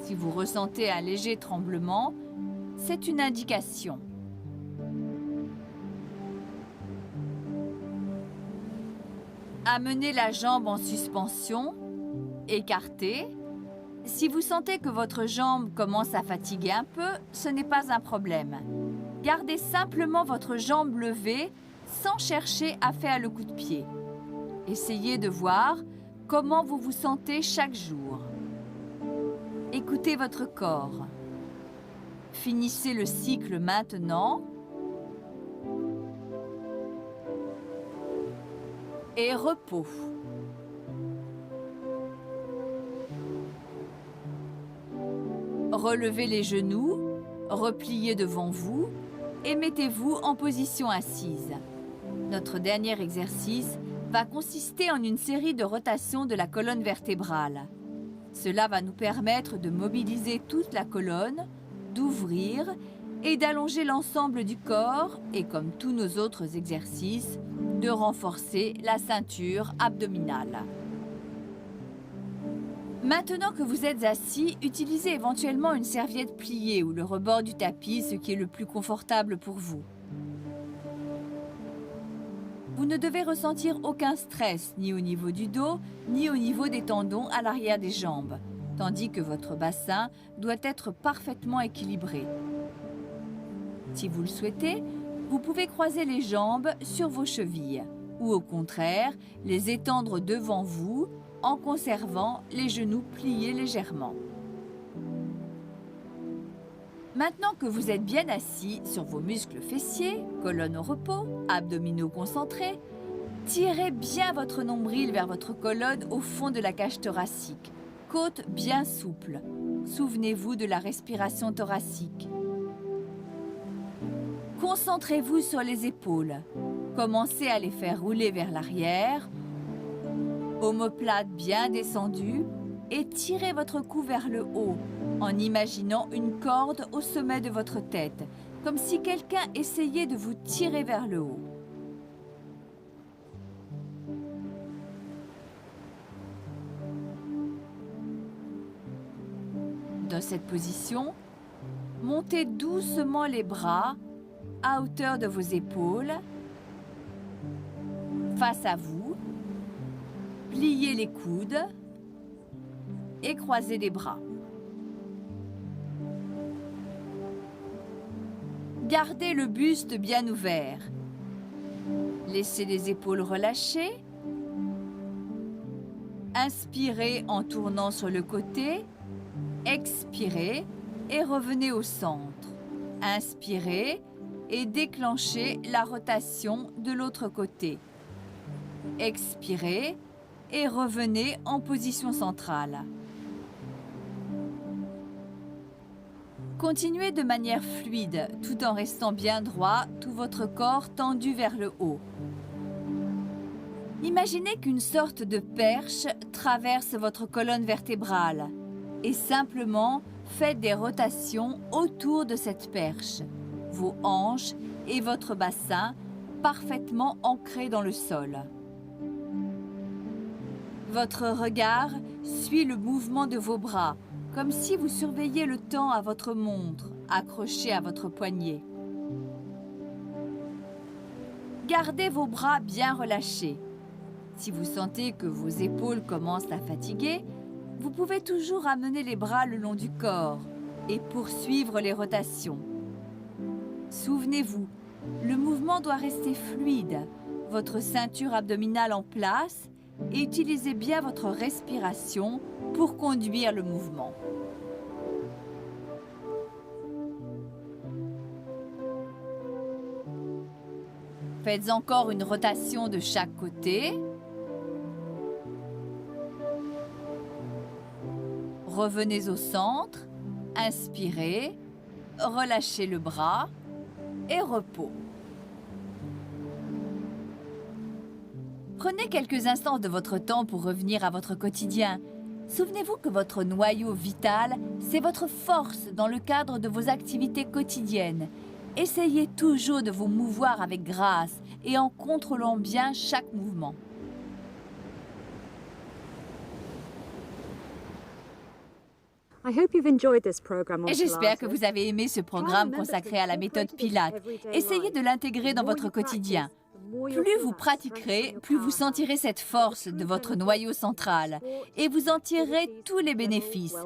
Si vous ressentez un léger tremblement, c'est une indication. Amenez la jambe en suspension, écartez. Si vous sentez que votre jambe commence à fatiguer un peu, ce n'est pas un problème. Gardez simplement votre jambe levée sans chercher à faire le coup de pied. Essayez de voir comment vous vous sentez chaque jour. Écoutez votre corps. Finissez le cycle maintenant. Et repos. Relevez les genoux, repliez devant vous et mettez-vous en position assise. Notre dernier exercice va consister en une série de rotations de la colonne vertébrale. Cela va nous permettre de mobiliser toute la colonne, d'ouvrir et d'allonger l'ensemble du corps et, comme tous nos autres exercices, de renforcer la ceinture abdominale. Maintenant que vous êtes assis, utilisez éventuellement une serviette pliée ou le rebord du tapis, ce qui est le plus confortable pour vous. Vous ne devez ressentir aucun stress, ni au niveau du dos, ni au niveau des tendons à l'arrière des jambes, tandis que votre bassin doit être parfaitement équilibré. Si vous le souhaitez, vous pouvez croiser les jambes sur vos chevilles, ou au contraire, les étendre devant vous, en conservant les genoux pliés légèrement. Maintenant que vous êtes bien assis sur vos muscles fessiers, colonne au repos, abdominaux concentrés, tirez bien votre nombril vers votre colonne au fond de la cage thoracique, côte bien souple. Souvenez-vous de la respiration thoracique. Concentrez-vous sur les épaules. Commencez à les faire rouler vers l'arrière, omoplate bien descendue, et tirez votre cou vers le haut en imaginant une corde au sommet de votre tête, comme si quelqu'un essayait de vous tirer vers le haut. Dans cette position, montez doucement les bras à hauteur de vos épaules, face à vous, pliez les coudes et croisez les bras. Gardez le buste bien ouvert. Laissez les épaules relâchées. Inspirez en tournant sur le côté. Expirez et revenez au centre. Inspirez et déclenchez la rotation de l'autre côté. Expirez et revenez en position centrale. Continuez de manière fluide, tout en restant bien droit, tout votre corps tendu vers le haut. Imaginez qu'une sorte de perche traverse votre colonne vertébrale et simplement faites des rotations autour de cette perche, vos hanches et votre bassin parfaitement ancrés dans le sol. Votre regard suit le mouvement de vos bras, comme si vous surveilliez le temps à votre montre, accrochée à votre poignet. Gardez vos bras bien relâchés. Si vous sentez que vos épaules commencent à fatiguer, vous pouvez toujours amener les bras le long du corps et poursuivre les rotations. Souvenez-vous, le mouvement doit rester fluide, votre ceinture abdominale en place et utilisez bien votre respiration pour conduire le mouvement. Faites encore une rotation de chaque côté. Revenez au centre, inspirez, relâchez le bras et repos. Prenez quelques instants de votre temps pour revenir à votre quotidien. Souvenez-vous que votre noyau vital, c'est votre force dans le cadre de vos activités quotidiennes. Essayez toujours de vous mouvoir avec grâce et en contrôlant bien chaque mouvement. Et j'espère que vous avez aimé ce programme consacré à la méthode Pilates. Essayez de l'intégrer dans votre quotidien. Plus vous pratiquerez, plus vous sentirez cette force de votre noyau central et vous en tirerez tous les bénéfices.